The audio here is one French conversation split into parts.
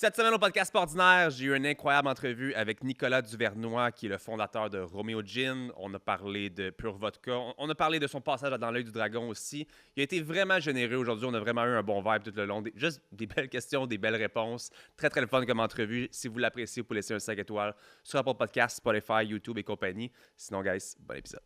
Cette semaine au podcast Ordinaire, j'ai eu une incroyable entrevue avec Nicolas Duvernois, qui est le fondateur de Romeo Gin. On a parlé de Pure Vodka. On a parlé de son passage dans l'œil du dragon aussi. Il a été vraiment généreux aujourd'hui. On a vraiment eu un bon vibe tout le long. Juste des belles questions, des belles réponses. Très, très le fun comme entrevue. Si vous l'appréciez, vous pouvez laisser un 5 étoiles sur Apple Podcasts, Spotify, YouTube et compagnie. Sinon, guys, bon épisode.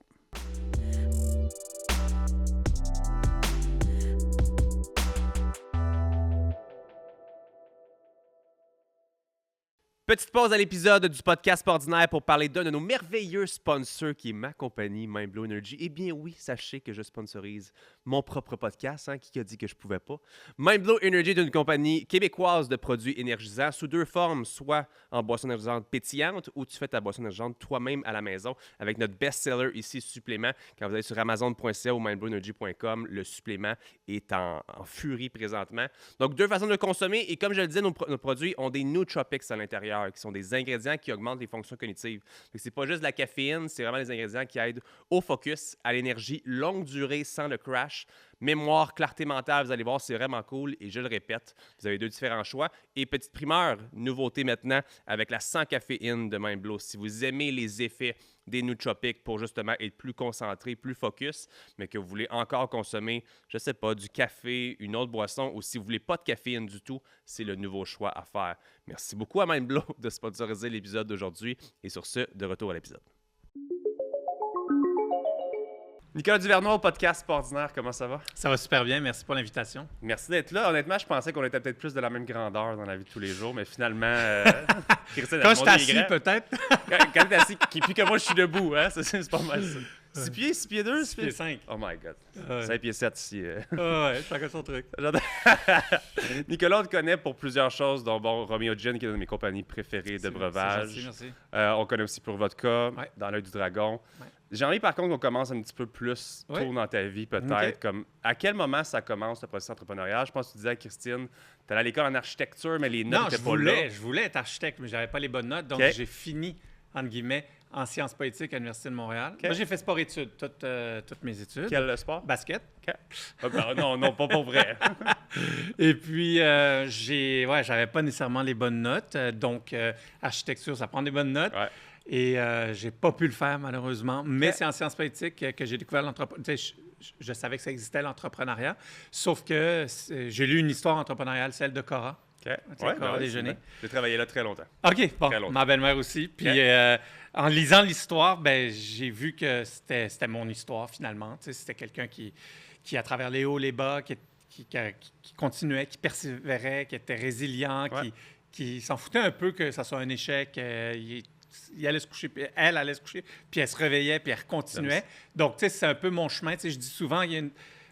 Petite pause à l'épisode du podcast Ordinaire pour parler d'un de nos merveilleux sponsors qui est ma compagnie, Mindblow Energy. Eh bien oui, sachez que je sponsorise mon propre podcast, qui a dit que je pouvais pas. Mindblow Energy est une compagnie québécoise de produits énergisants sous deux formes, soit en boisson énergisante pétillante ou tu fais ta boisson énergisante toi-même à la maison avec notre best-seller ici, supplément. Quand vous allez sur amazon.ca ou mindblowenergy.com, le supplément est en furie présentement. Donc deux façons de le consommer et comme je le disais, nos produits ont des nootropics à l'intérieur qui sont des ingrédients qui augmentent les fonctions cognitives. C'est pas juste de la caféine, c'est vraiment des ingrédients qui aident au focus, à l'énergie longue durée sans le crash, mémoire, clarté mentale, vous allez voir, c'est vraiment cool et je le répète, vous avez deux différents choix. Et petite primeur, nouveauté maintenant avec la sans caféine de Mindblow. Si vous aimez les effets des nootropics pour justement être plus concentré, plus focus, mais que vous voulez encore consommer, je sais pas, du café, une autre boisson, ou si vous voulez pas de caféine du tout, c'est le nouveau choix à faire. Merci beaucoup à Mindblow de sponsoriser l'épisode d'aujourd'hui. Et sur ce, de retour à l'épisode. Nicolas Duvernois au podcast Ordinaire, comment ça va? Ça va super bien, merci pour l'invitation. Merci d'être là. Honnêtement, je pensais qu'on était peut-être plus de la même grandeur dans la vie de tous les jours, mais finalement... Christine, quand je suis assis, peut-être. Quand t'es assis, puis que moi, je suis debout, hein? C'est pas mal ça. 6 pieds, 6 pieds 2? 6 pieds 5. Oh my God. 5 pieds 7 ici. Ouais, chacun son truc. Nicolas, on te connaît pour plusieurs choses, dont Romeo Gin, qui est une de mes compagnies préférées de breuvage. Merci. On connaît aussi Pure Vodka, Ouais. Dans l'œil du dragon. Ouais. J'ai envie, par contre, qu'on commence un petit peu plus tôt dans ta vie, peut-être. Okay. Comme, à quel moment ça commence, le processus entrepreneurial? Je pense que tu disais à Christine, tu allais à l'école en architecture, mais les notes n'étaient pas là. Je voulais être architecte, mais j'avais pas les bonnes notes. Donc, j'ai fini, entre guillemets, en sciences politiques à l'Université de Montréal. Okay. Moi, j'ai fait sport-études, toutes mes études. Quel sport? Basket. Okay. Non, pas pour vrai. Et puis, j'avais pas nécessairement les bonnes notes. Donc, architecture, ça prend des bonnes notes. Ouais. Et j'ai pas pu le faire, malheureusement. Mais c'est en sciences politiques que j'ai découvert l'entrepreneuriat. Je savais que ça existait, l'entrepreneuriat. Sauf que j'ai lu une histoire entrepreneuriale, celle de Cora. Cora Déjeuner. J'ai travaillé là très longtemps. OK, bon, très longtemps. Ma belle-mère aussi. Puis en lisant l'histoire, j'ai vu que c'était mon histoire, finalement. C'était quelqu'un qui, à travers les hauts, les bas, qui continuait, qui persévérait, qui était résilient, qui s'en foutait un peu que ça soit un échec. Il allait se coucher, puis elle allait se coucher, puis elle se réveillait, puis elle continuait. Donc, tu sais, c'est un peu mon chemin. Tu sais, je dis souvent,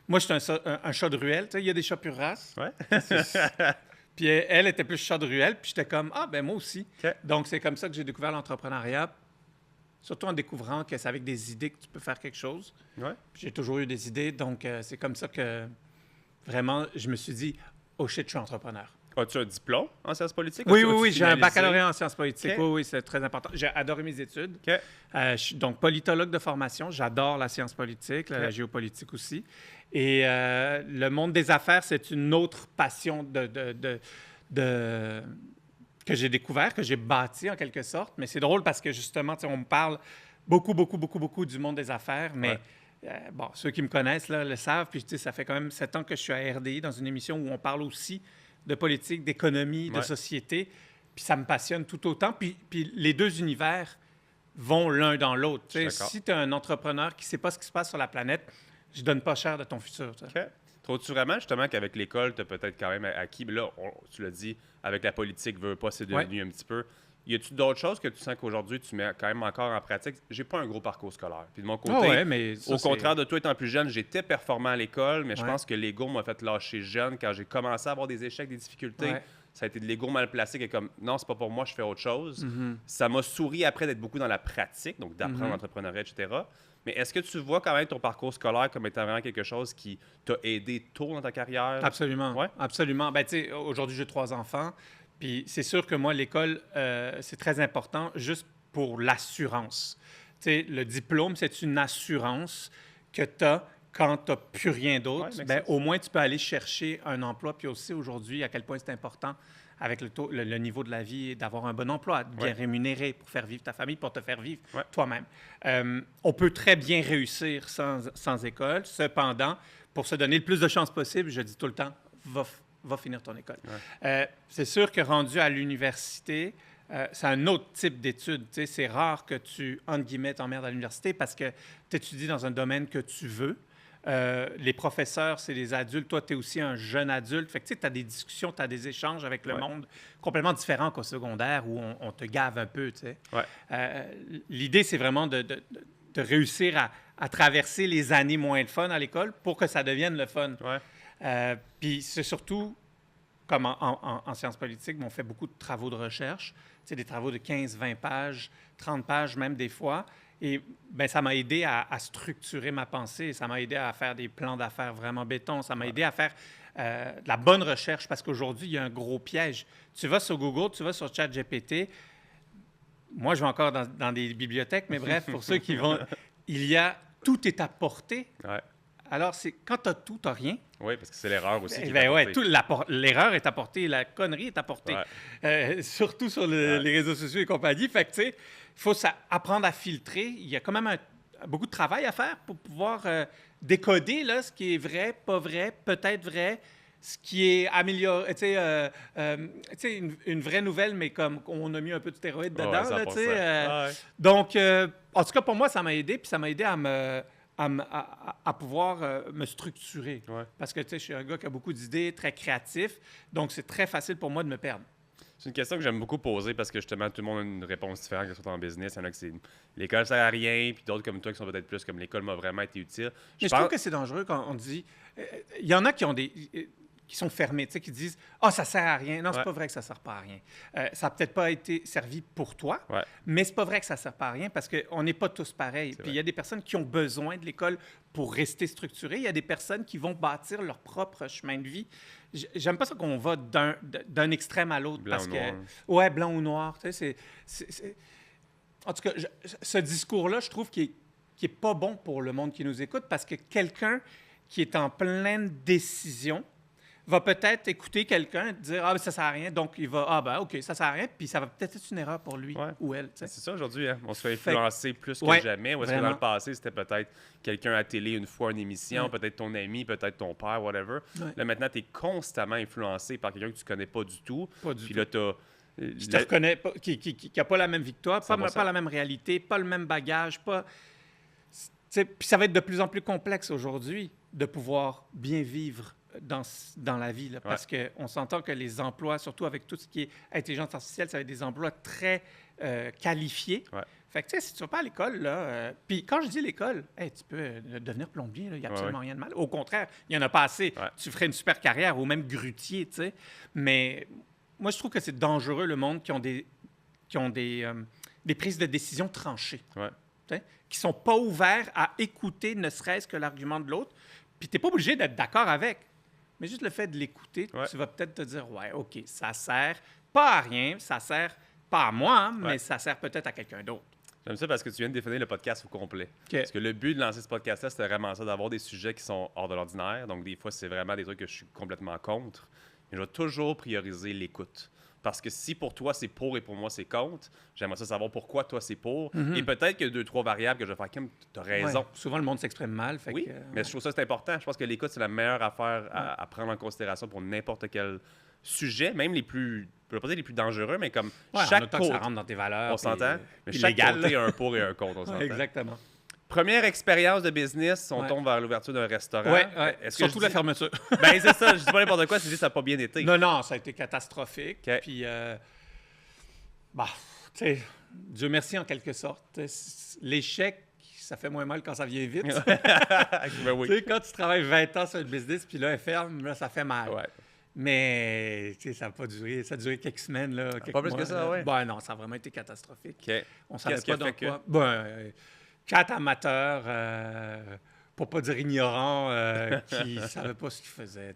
moi, je suis un chat de ruelle. Tu sais, il y a des chats pure race. Ouais. Puis elle était plus chat de ruelle, puis j'étais comme, moi aussi. Okay. Donc, c'est comme ça que j'ai découvert l'entrepreneuriat, surtout en découvrant que c'est avec des idées que tu peux faire quelque chose. Ouais. Puis j'ai toujours eu des idées, donc c'est comme ça que, vraiment, je me suis dit, oh shit, je suis entrepreneur. As-tu un diplôme en sciences politiques? Oui, j'ai un baccalauréat en sciences politiques. Okay. Oui, c'est très important. J'ai adoré mes études. Okay. Je suis donc politologue de formation. J'adore la science politique, la géopolitique aussi. Et le monde des affaires, c'est une autre passion que j'ai découvert, que j'ai bâti en quelque sorte. Mais c'est drôle parce que justement, on me parle beaucoup du monde des affaires, mais... ceux qui me connaissent là, le savent. Puis ça fait quand même 7 ans que je suis à RDI dans une émission où on parle aussi de politique, d'économie, de société. Puis ça me passionne tout autant. Puis les deux univers vont l'un dans l'autre. Si tu es un entrepreneur qui ne sait pas ce qui se passe sur la planète, je donne pas cher de ton futur. OK. Trouves-tu vraiment justement qu'avec l'école, tu as peut-être quand même acquis, là, tu l'as dit, avec la politique, veux pas, c'est devenu un petit peu... Y a-tu d'autres choses que tu sens qu'aujourd'hui, tu mets quand même encore en pratique? J'ai pas un gros parcours scolaire. Puis de mon côté, au contraire de toi étant plus jeune, j'étais performant à l'école, mais je pense que l'ego m'a fait lâcher jeune quand j'ai commencé à avoir des échecs, des difficultés. Ouais. Ça a été de l'ego mal placé qui est comme, non, c'est pas pour moi, je fais autre chose. Mm-hmm. Ça m'a souri après d'être beaucoup dans la pratique, donc d'apprendre l'entrepreneuriat, etc. Mais est-ce que tu vois quand même ton parcours scolaire comme étant vraiment quelque chose qui t'a aidé tôt dans ta carrière? Absolument. Ouais? Absolument. Ben, tu sais, aujourd'hui, j'ai 3 enfants. Puis c'est sûr que moi, l'école, c'est très important juste pour l'assurance. Tu sais, le diplôme, c'est une assurance que tu as quand tu n'as plus rien d'autre. Au moins, tu peux aller chercher un emploi. Puis aussi, aujourd'hui, à quel point c'est important avec le niveau de la vie, d'avoir un bon emploi, bien rémunéré pour faire vivre ta famille, pour te faire vivre toi-même. On peut très bien réussir sans école. Cependant, pour se donner le plus de chances possible, je dis tout le temps, va finir ton école. C'est sûr que rendu à l'université, c'est un autre type d'études. C'est rare que tu, entre guillemets, t'emmerdes à l'université parce que tu étudies dans un domaine que tu veux. Les professeurs, c'est des adultes. Toi, tu es aussi un jeune adulte. Fait que tu as des discussions, tu as des échanges avec le monde complètement différents qu'au secondaire où on te gave un peu. L'idée, c'est vraiment de réussir à traverser les années moins de fun à l'école pour que ça devienne le fun. Puis c'est surtout, comme en sciences politiques, on fait beaucoup de travaux de recherche, des travaux de 15, 20 pages, 30 pages même des fois. Et ça m'a aidé à structurer ma pensée, ça m'a aidé à faire des plans d'affaires vraiment béton, ça m'a aidé à faire de la bonne recherche parce qu'aujourd'hui, il y a un gros piège. Tu vas sur Google, tu vas sur ChatGPT. Moi, je vais encore dans des bibliothèques, mais bref, pour ceux qui vont, tout est à portée. Alors, quand tu as tout, tu n'as rien. Oui, parce que c'est l'erreur aussi qui est l'erreur est apportée, la connerie est apportée. Surtout sur les réseaux sociaux et compagnie. Fait que, tu sais, il faut apprendre à filtrer. Il y a quand même beaucoup de travail à faire pour pouvoir décoder là, ce qui est vrai, pas vrai, peut-être vrai, ce qui est amélioré. Tu sais, une vraie nouvelle, mais comme on a mis un peu de stéroïdes dedans. Là, tu sais, donc, en tout cas, pour moi, ça m'a aidé. Puis ça m'a aidé à pouvoir me structurer. Parce que, tu sais, je suis un gars qui a beaucoup d'idées, très créatif. Donc, c'est très facile pour moi de me perdre. C'est une question que j'aime beaucoup poser parce que, justement, tout le monde a une réponse différente, que ce soit en business. Il y en a que c'est l'école sert à rien, puis d'autres comme toi qui sont peut-être plus comme l'école m'a vraiment été utile. Je trouve que c'est dangereux quand on dit... Il y en a qui ont qui sont fermés, tu sais, qui disent « Ah, ça sert à rien. » Non, c'est pas vrai que ça sert pas à rien. Ça n'a peut-être pas été servi pour toi, mais c'est pas vrai que ça sert pas à rien parce qu'on n'est pas tous pareils. Puis il y a des personnes qui ont besoin de l'école pour rester structurées. Il y a des personnes qui vont bâtir leur propre chemin de vie. J'aime pas ça qu'on va d'un extrême à l'autre. Blanc parce ou que noir. Ouais, blanc ou noir. Tu sais, en tout cas, ce discours-là, je trouve qu'il est pas bon pour le monde qui nous écoute parce que quelqu'un qui est en pleine décision va peut-être écouter quelqu'un et dire « Ah, ben, ça sert à rien », donc il va « Ah, ben, OK, ça sert à rien », puis ça va peut-être être une erreur pour lui ou elle. C'est ça aujourd'hui, hein? On se fait influencer plus que jamais. Ou est-ce que dans le passé, c'était peut-être quelqu'un à la télé une fois, une émission, peut-être ton ami, peut-être ton père, whatever. Là, maintenant, tu es constamment influencé par quelqu'un que tu connais pas du tout. Puis là, tu as... Je te reconnais pas, qui n'a pas la même victoire, pas la même réalité, pas le même bagage, pas... Puis ça va être de plus en plus complexe aujourd'hui de pouvoir bien vivre dans la vie, là, parce qu'on s'entend que les emplois, surtout avec tout ce qui est intelligence artificielle, ça va être des emplois très qualifiés. Fait que, tu sais, si tu vas pas à l'école, là... puis quand je dis l'école, tu peux devenir plombier, il n'y a absolument rien de mal. Au contraire, il n'y en a pas assez. Tu ferais une super carrière, ou même grutier, tu sais. Mais moi, je trouve que c'est dangereux, le monde qui ont des prises de décision tranchées. Qui sont pas ouverts à écouter ne serait-ce que l'argument de l'autre. Puis tu n'es pas obligé d'être d'accord avec. Mais juste le fait de l'écouter, tu vas peut-être te dire, ouais, OK, ça sert pas à rien, ça sert pas à moi, mais ça sert peut-être à quelqu'un d'autre. J'aime ça parce que tu viens de définir le podcast au complet. Parce que le but de lancer ce podcast-là, c'était vraiment ça, d'avoir des sujets qui sont hors de l'ordinaire. Donc, des fois, c'est vraiment des trucs que je suis complètement contre. Mais je vais toujours prioriser l'écoute. Parce que si pour toi, c'est pour et pour moi, c'est contre, j'aimerais ça savoir pourquoi toi, c'est pour. Et peut-être qu'il y a 2-3 variables que je vais faire comme tu as raison. Souvent, le monde s'exprime mal. Mais je trouve ça c'est important. Je pense que l'écoute, c'est la meilleure affaire à prendre en considération pour n'importe quel sujet, même les plus, je ne veux pas dire les plus dangereux, mais comme chaque côté. Ça rentre dans tes valeurs. On s'entend. Mais chaque côté a un pour et un contre, on s'entend. Exactement. Première expérience de business, on tombe vers l'ouverture d'un restaurant. Surtout la fermeture. Ben c'est ça, je dis pas n'importe quoi, c'est juste que ça n'a pas bien été. Non, ça a été catastrophique. Puis, tu sais, Dieu merci en quelque sorte. L'échec, ça fait moins mal quand ça vient vite. Tu sais, quand tu travailles 20 ans sur le business, puis là, elle ferme, là, ça fait mal. Mais, tu sais, ça n'a pas duré. Ça a duré quelques semaines, là, quelques pas plus mois, que ça, Ben non, ça a vraiment été catastrophique. On savait Qu'est-ce pas dans quoi. Ben, 4 amateurs, pour pas dire ignorants, qui ne savaient pas ce qu'ils faisaient.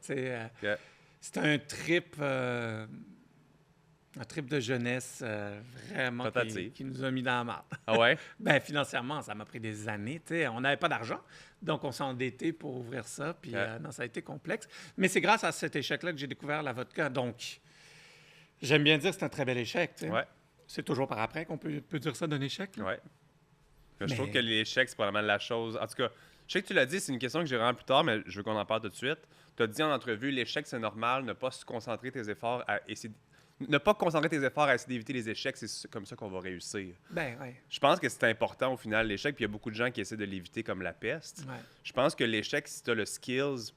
C'était un trip de jeunesse vraiment qui nous a mis dans la marde. Ah ouais? Ben, financièrement, ça m'a pris des années. On n'avait pas d'argent, donc on s'est endetté pour ouvrir ça. Puis non, ça a été complexe. Mais c'est grâce à cet échec-là que j'ai découvert la vodka. Donc, J'aime bien dire que c'est un très bel échec. Tu sais. Ouais, C'est toujours par après qu'on peut dire ça d'un échec. Là. ouais. Je Mais- trouve que l'échec, c'est probablement la chose. En tout cas, je sais que tu l'as dit, c'est une question que j'ai vraiment plus tard, mais je veux qu'on en parle tout de suite. Tu as dit en entrevue, l'échec, c'est normal, ne pas se concentrer tes efforts à essayer. Ne pas concentrer tes efforts à essayer d'éviter les échecs, c'est comme ça qu'on va réussir. Ben, ouais. Je pense que c'est important au final, l'échec, puis il y a beaucoup de gens qui essaient de l'éviter comme la peste. Ouais. Je pense que l'échec, si tu as le skills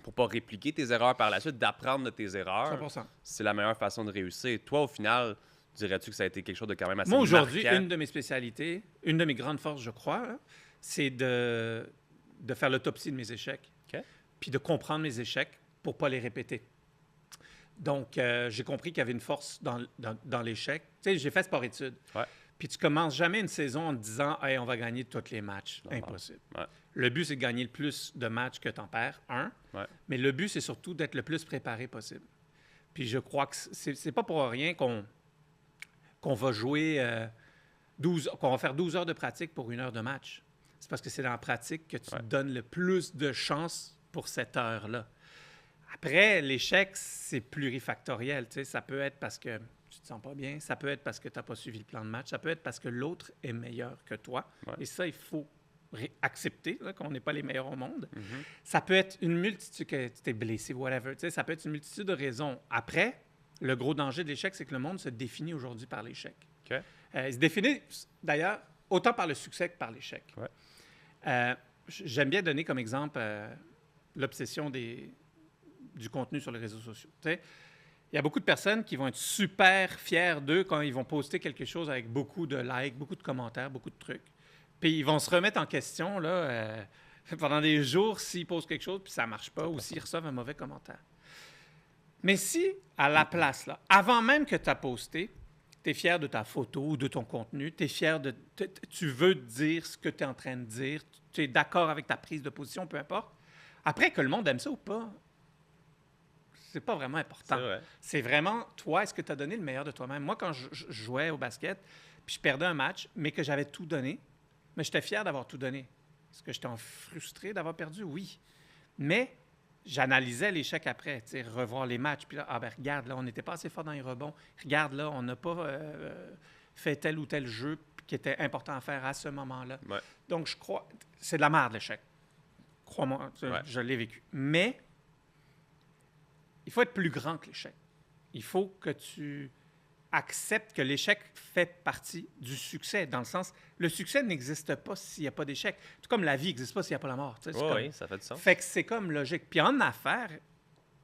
pour pas répliquer tes erreurs par la suite, d'apprendre de tes erreurs, 100%. c'est la meilleure façon de réussir. Toi, au final, dirais-tu que ça a été quelque chose de quand même assez Moi, aujourd'hui, marquant? une de mes spécialités, une de mes grandes forces, je crois, là, c'est de faire l'autopsie de mes échecs. OK. Puis de comprendre mes échecs pour pas les répéter. Donc, j'ai compris qu'il y avait une force dans l'échec. Tu sais, j'ai fait sport-études. Ouais. Puis tu commences jamais une saison en te disant « Hey, on va gagner tous les matchs. » Impossible. Ouais. Le but, c'est de gagner le plus de matchs que tu en perds, Ouais. mais le but, c'est surtout d'être le plus préparé possible. Puis je crois que c'est pas pour rien qu'on va jouer 12, qu'on va faire 12 heures de pratique pour 1 heure de match. C'est parce que c'est dans la pratique que tu te donnes le plus de chances pour cette heure-là. Après, l'échec, c'est plurifactoriel. Tu sais, ça peut être parce que tu te sens pas bien, ça peut être parce que tu n'as pas suivi le plan de match, ça peut être parce que l'autre est meilleur que toi. Ouais. Et ça, il faut accepter là, qu'on n'est pas les meilleurs au monde. Mhm. Ça peut être une multitude, que tu t'es blessé, whatever. Tu sais, ça peut être une multitude de raisons. Après, le gros danger de l'échec, c'est que le monde se définit aujourd'hui par l'échec. OK. Il se définit, d'ailleurs, autant par le succès que par l'échec. Ouais. J'aime bien donner comme exemple l'obsession du contenu sur les réseaux sociaux. Tu sais, il y a beaucoup de personnes qui vont être super fiers d'eux quand ils vont poster quelque chose avec beaucoup de likes, beaucoup de commentaires, beaucoup de trucs. Puis ils vont se remettre en question là, pendant des jours s'ils posent quelque chose puis ça ne marche pas ou s'ils reçoivent un mauvais commentaire. Mais si, à la place, là, avant même que tu as posté, tu es fier de ta photo ou de ton contenu, tu es fier de... Tu veux dire ce que tu es en train de dire, tu es d'accord avec ta prise de position, peu importe. Après, que le monde aime ça ou pas, c'est pas vraiment important. C'est vrai. C'est vraiment, toi, est-ce que tu as donné le meilleur de toi-même? Moi, quand je jouais au basket, puis je perdais un match, mais que j'avais tout donné, mais j'étais fier d'avoir tout donné. Est-ce que j'étais frustré d'avoir perdu? Oui. Mais j'analysais l'échec après, tu sais, revoir les matchs. Puis là, ah ben regarde, là, on n'était pas assez fort dans les rebonds. Regarde, là, on n'a pas fait tel ou tel jeu qui était important à faire à ce moment-là. Ouais. Donc, je crois, c'est de la merde, l'échec. Crois-moi, Ouais. je l'ai vécu. Mais il faut être plus grand que l'échec. Il faut que tu acceptes que l'échec fait partie du succès, dans le sens, le succès n'existe pas s'il n'y a pas d'échec. Tout comme la vie n'existe pas s'il n'y a pas la mort. Tu sais, c'est comme- Oui, ça fait du sens. Fait que c'est comme logique. Puis en affaires,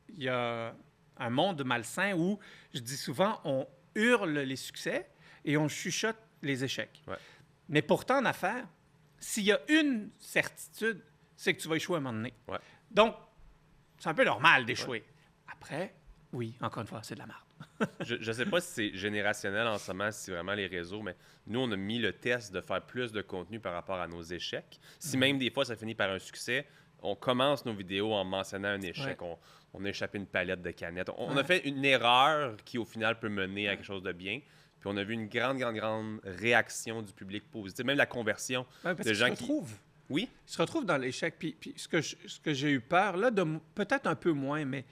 il y a un monde malsain où, je dis souvent, on hurle les succès et on chuchote les échecs. Ouais. Mais pourtant, en affaires, s'il y a une certitude, c'est que tu vas échouer à un moment donné. Ouais. Donc, c'est un peu normal d'échouer. Après, oui, encore une fois, c'est de la merde. Je ne sais pas si c'est générationnel en ce moment, si c'est vraiment les réseaux, mais nous, on a mis le test de faire plus de contenu par rapport à nos échecs. Si même des fois, ça finit par un succès, on commence nos vidéos en mentionnant un échec. Ouais. On a échappé une palette de canettes. On Ouais. a fait une erreur qui, au final, peut mener à quelque chose de bien. Puis on a vu une grande réaction du public positive, même la conversion Ouais, parce de qu'ils gens se qui... retrouvent. Oui? Ils se retrouvent dans l'échec. Puis ce que j'ai eu peur, là, peut-être un peu moins, mais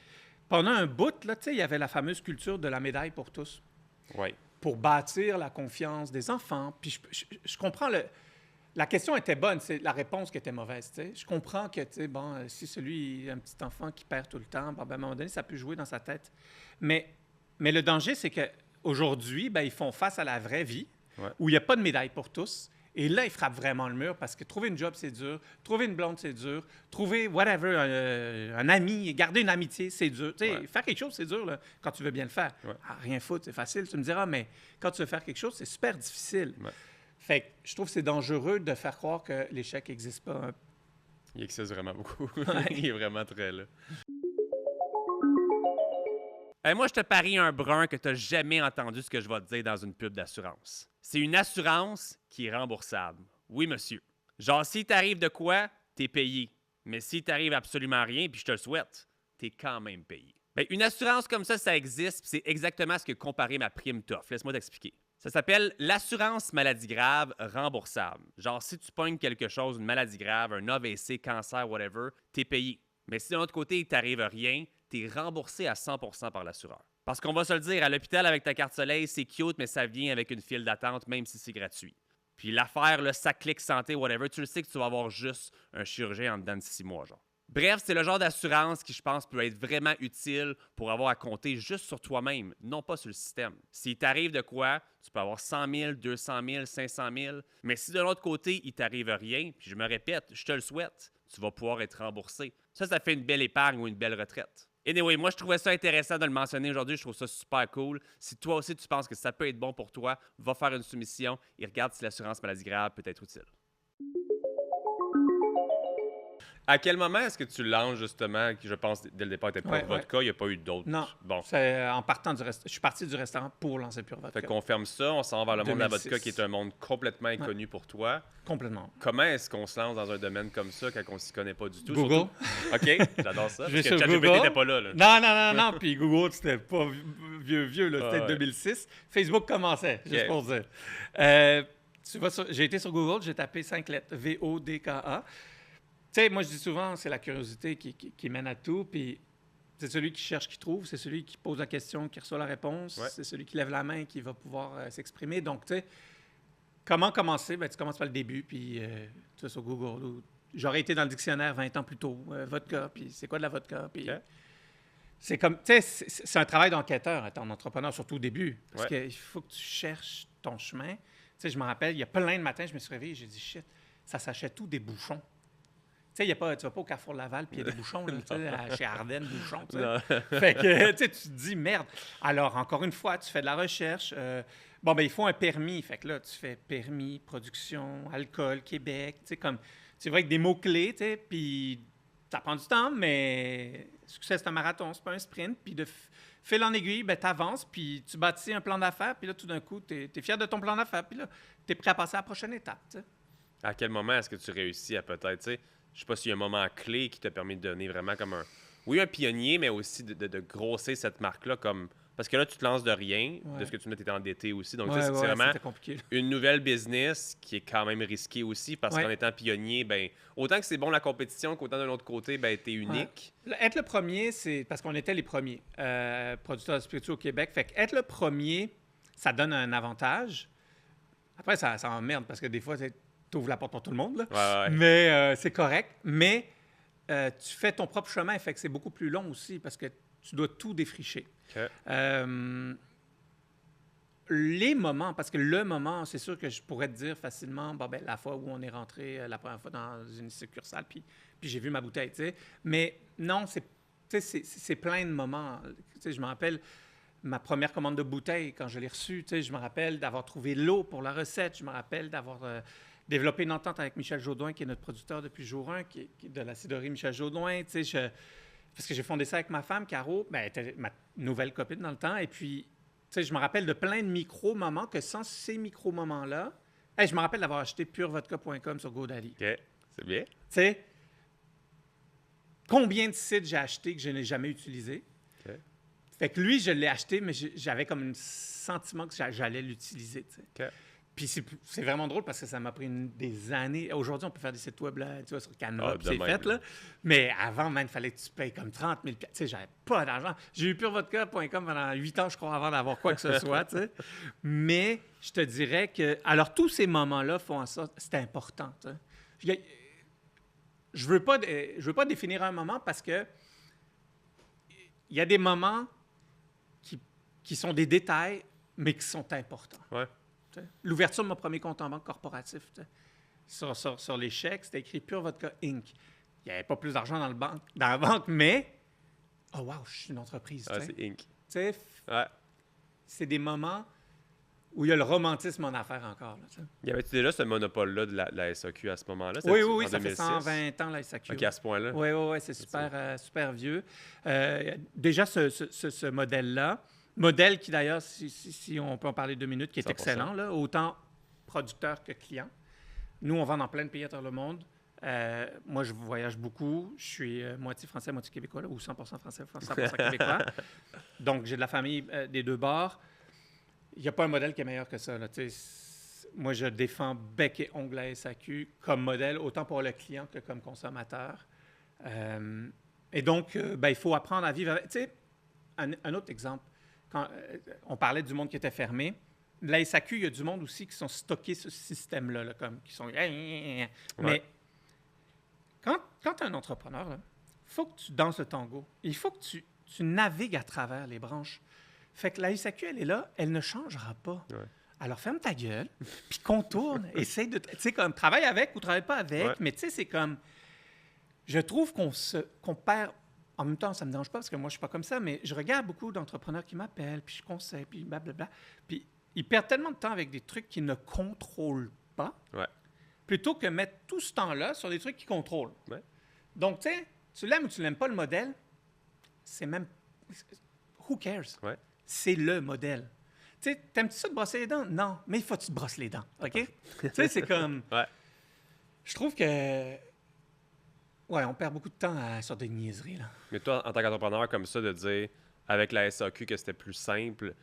pendant un bout, là, tu sais, il y avait la fameuse culture de la médaille pour tous, Oui. pour bâtir la confiance des enfants. Puis je comprends la question était bonne, c'est la réponse qui était mauvaise. Tu sais. Je comprends que, tu sais, bon, si celui, un petit enfant qui perd tout le temps, bon, ben, à un moment donné, ça peut jouer dans sa tête. Mais le danger, c'est qu'aujourd'hui, ben, ils font face à la vraie vie, Ouais. où il n'y a pas de médaille pour tous. Et là, ils frappent vraiment le mur parce que trouver une job, c'est dur. Trouver une blonde, c'est dur. Trouver, whatever, un ami, garder une amitié, c'est dur. Tu sais, Ouais. faire quelque chose, c'est dur là, quand tu veux bien le faire. Ouais. Ah, rien foutre, c'est facile. Tu me diras, mais quand tu veux faire quelque chose, c'est super difficile. Ouais. Fait que je trouve que c'est dangereux de faire croire que l'échec n'existe pas. Il existe vraiment beaucoup. Ouais. Il est vraiment très là. Hey, moi, je te parie un brun que tu n'as jamais entendu ce que je vais te dire dans une pub d'assurance. C'est une assurance qui est remboursable. Oui, monsieur. Genre, si t'arrive de quoi, t'es payé. Mais si t'arrive absolument rien, puis je te le souhaite, t'es quand même payé. Bien, une assurance comme ça existe, puis c'est exactement ce que comparer ma prime t'offre. Laisse-moi t'expliquer. Ça s'appelle l'assurance maladie grave remboursable. Genre, si tu pognes quelque chose, une maladie grave, un AVC, cancer, whatever, t'es payé. Mais si de l'autre côté, il t'arrive rien, t'es remboursé à 100% par l'assureur. Parce qu'on va se le dire, à l'hôpital avec ta carte soleil, c'est cute, mais ça vient avec une file d'attente, même si c'est gratuit. Puis l'affaire, là, ça clique santé, whatever, tu le sais que tu vas avoir juste un chirurgien en dedans de 6 mois, genre. Bref, c'est le genre d'assurance qui, je pense, peut être vraiment utile pour avoir à compter juste sur toi-même, non pas sur le système. S'il t'arrive de quoi, tu peux avoir 100 000, 200 000, 500 000, mais si de l'autre côté, il t'arrive rien, puis je me répète, je te le souhaite, tu vas pouvoir être remboursé. Ça fait une belle épargne ou une belle retraite. Anyway, moi, je trouvais ça intéressant de le mentionner aujourd'hui. Je trouve ça super cool. Si toi aussi, tu penses que ça peut être bon pour toi, va faire une soumission et regarde si l'assurance maladie grave peut être utile. À quel moment est-ce que tu lances justement, je pense dès le départ, tu Pure Vodka, il n'y a pas eu d'autres? Non, bon. C'est en partant du restaurant. Je suis parti du restaurant pour lancer Pure Vodka. Fait qu'on ferme ça, on s'en va vers le monde de la vodka qui est un monde complètement inconnu pour toi. Complètement. Comment est-ce qu'on se lance dans un domaine comme ça quand on ne s'y connaît pas du tout? Google. Surtout... OK, j'adore ça. Parce que ChatGPT n'était pas là. Non. Puis Google, c'était pas vieux là. C'était 2006. Facebook commençait, juste pour dire. J'ai été sur Google, j'ai tapé 5 lettres. VODKA. Tu sais, moi, je dis souvent, c'est la curiosité qui mène à tout. Puis c'est celui qui cherche qui trouve. C'est celui qui pose la question qui reçoit la réponse. Ouais. C'est celui qui lève la main qui va pouvoir s'exprimer. Donc, tu sais, comment commencer? Ben, tu commences par le début, puis tu vas sur Google. J'aurais été dans le dictionnaire 20 ans plus tôt. Vodka, puis c'est quoi de la vodka? Puis c'est comme, tu sais, c'est un travail d'enquêteur, être un entrepreneur, surtout au début. Parce qu'il faut que tu cherches ton chemin. Tu sais, je me rappelle, il y a plein de matins, je me suis réveillé, j'ai dit, shit, ça s'achète où des bouchons? Tu sais, tu vas pas au Carrefour Laval, puis il y a des bouchons, là, chez Ardennes, bouchons. Fait que, tu te dis, merde. Alors, encore une fois, tu fais de la recherche. Ben, il faut un permis. Fait que là, tu fais permis, production, alcool, Québec. Tu sais, comme, c'est vrai que des mots-clés, tu sais, puis ça prend du temps, mais succès, c'est un marathon, c'est pas un sprint. Puis de fil en aiguille, ben, tu avances, puis tu bâtis un plan d'affaires, puis là, tout d'un coup, tu es fier de ton plan d'affaires, puis là, tu es prêt à passer à la prochaine étape, tu sais. À quel moment est-ce que tu réussis à peut-être, tu sais, je sais pas s'il y a un moment clé qui t'a permis de donner vraiment comme un pionnier, mais aussi de grossir cette marque-là comme... Parce que là, tu te lances de rien, de ce que tu me dis, tu étais endetté aussi. Donc, c'est vraiment une nouvelle business qui est quand même risquée aussi parce qu'en étant pionnier, ben autant que c'est bon la compétition, qu'autant d'un autre côté, ben t'es unique. Ouais. Être le premier, c'est parce qu'on était les premiers producteurs de spiritueux au Québec. Fait qu'être le premier, ça donne un avantage. Après, ça emmerde parce que des fois, tu ouvres la porte pour tout le monde, là. Ouais. Mais c'est correct. Mais tu fais ton propre chemin, fait que c'est beaucoup plus long aussi parce que tu dois tout défricher. Okay. Les moments, parce que le moment, c'est sûr que je pourrais te dire facilement, la fois où on est rentré la première fois dans une succursale, puis j'ai vu ma bouteille, tu sais. Mais non, c'est plein de moments. Tu sais, je me rappelle ma première commande de bouteille quand je l'ai reçue, tu sais, je me rappelle d'avoir trouvé l'eau pour la recette, je me rappelle d'avoir développé une entente avec Michel Jaudoin, qui est notre producteur depuis jour 1, qui est de la cidrerie Michel Jaudoin, tu sais, parce que j'ai fondé ça avec ma femme, Caro, elle était ma nouvelle copine dans le temps, et puis, tu sais, je me rappelle de plein de micro-moments que sans ces micro-moments-là, je me rappelle d'avoir acheté purevodka.com sur GoDaddy. OK, c'est bien. Tu sais, combien de sites j'ai acheté que je n'ai jamais utilisé? OK. Fait que lui, je l'ai acheté, mais j'avais comme un sentiment que j'allais l'utiliser, tu sais. OK. Puis c'est vraiment drôle parce que ça m'a pris des années. Aujourd'hui, on peut faire des sites web là, tu vois, sur Canva, puis c'est fait, là. Mais avant, même, il fallait que tu payes comme 30 000 $. Tu sais, j'avais pas d'argent. J'ai eu purevodka.com pendant 8 ans, je crois, avant d'avoir quoi que ce soit, tu sais. Mais je te dirais que... Alors, tous ces moments-là font en sorte... C'est important, tu sais. Je veux pas définir un moment parce que il y a des moments qui sont des détails, mais qui sont importants. Ouais. L'ouverture de mon premier compte en banque corporatif, sur les chèques, c'était écrit Pure Vodka Inc. Il n'y avait pas plus d'argent dans la banque, mais oh wow, je suis une entreprise. C'est Inc. Ouais. C'est des moments où il y a le romantisme en affaires encore. Là, y avait-tu déjà ce monopole-là de la SAQ à ce moment-là? Oui, ça fait 120 ans la SAQ. OK, à ce point-là? Oui, c'est super vieux. Déjà, ce modèle-là, modèle qui, d'ailleurs, si on peut en parler 2 minutes, qui est 100%. Excellent, là, autant producteur que client. Nous, on vend dans plein de pays à travers le monde. Moi, je voyage beaucoup. Je suis moitié français, moitié québécois, là, ou 100% français, 100% québécois. Donc, j'ai de la famille des deux bords. Il n'y a pas un modèle qui est meilleur que ça. Là. Moi, je défends bec et ongle à SAQ comme modèle, autant pour le client que comme consommateur. Et donc, il faut apprendre à vivre avec. Tu sais, un autre exemple. on parlait du monde qui était fermé. La SAQ, il y a du monde aussi qui sont stockés sur ce système-là, là, comme, qui sont... Mais quand tu es un entrepreneur, il faut que tu danses le tango. Il faut que tu navigues à travers les branches. Fait que la SAQ, elle est là, elle ne changera pas. Ouais. Alors, ferme ta gueule, puis contourne. Essaye de... Tu sais, comme, travaille avec ou travaille pas avec, mais tu sais, c'est comme... Je trouve qu'on perd... En même temps, ça me dérange pas parce que moi, je suis pas comme ça, mais je regarde beaucoup d'entrepreneurs qui m'appellent, puis je conseille, puis blablabla. Puis ils perdent tellement de temps avec des trucs qu'ils ne contrôlent pas, plutôt que mettre tout ce temps-là sur des trucs qu'ils contrôlent. Ouais. Donc, tu sais, tu l'aimes ou tu l'aimes pas, le modèle, c'est même... Who cares? Ouais. C'est le modèle. Tu sais, t'aimes-tu ça de brosser les dents? Non, mais il faut que tu te brosses les dents, OK? Tu sais, c'est comme... Ouais. Je trouve que... Ouais, on perd beaucoup de temps à sur des niaiseries, là. Mais toi, en tant qu'entrepreneur comme ça, de dire avec la SAQ que c'était plus simple,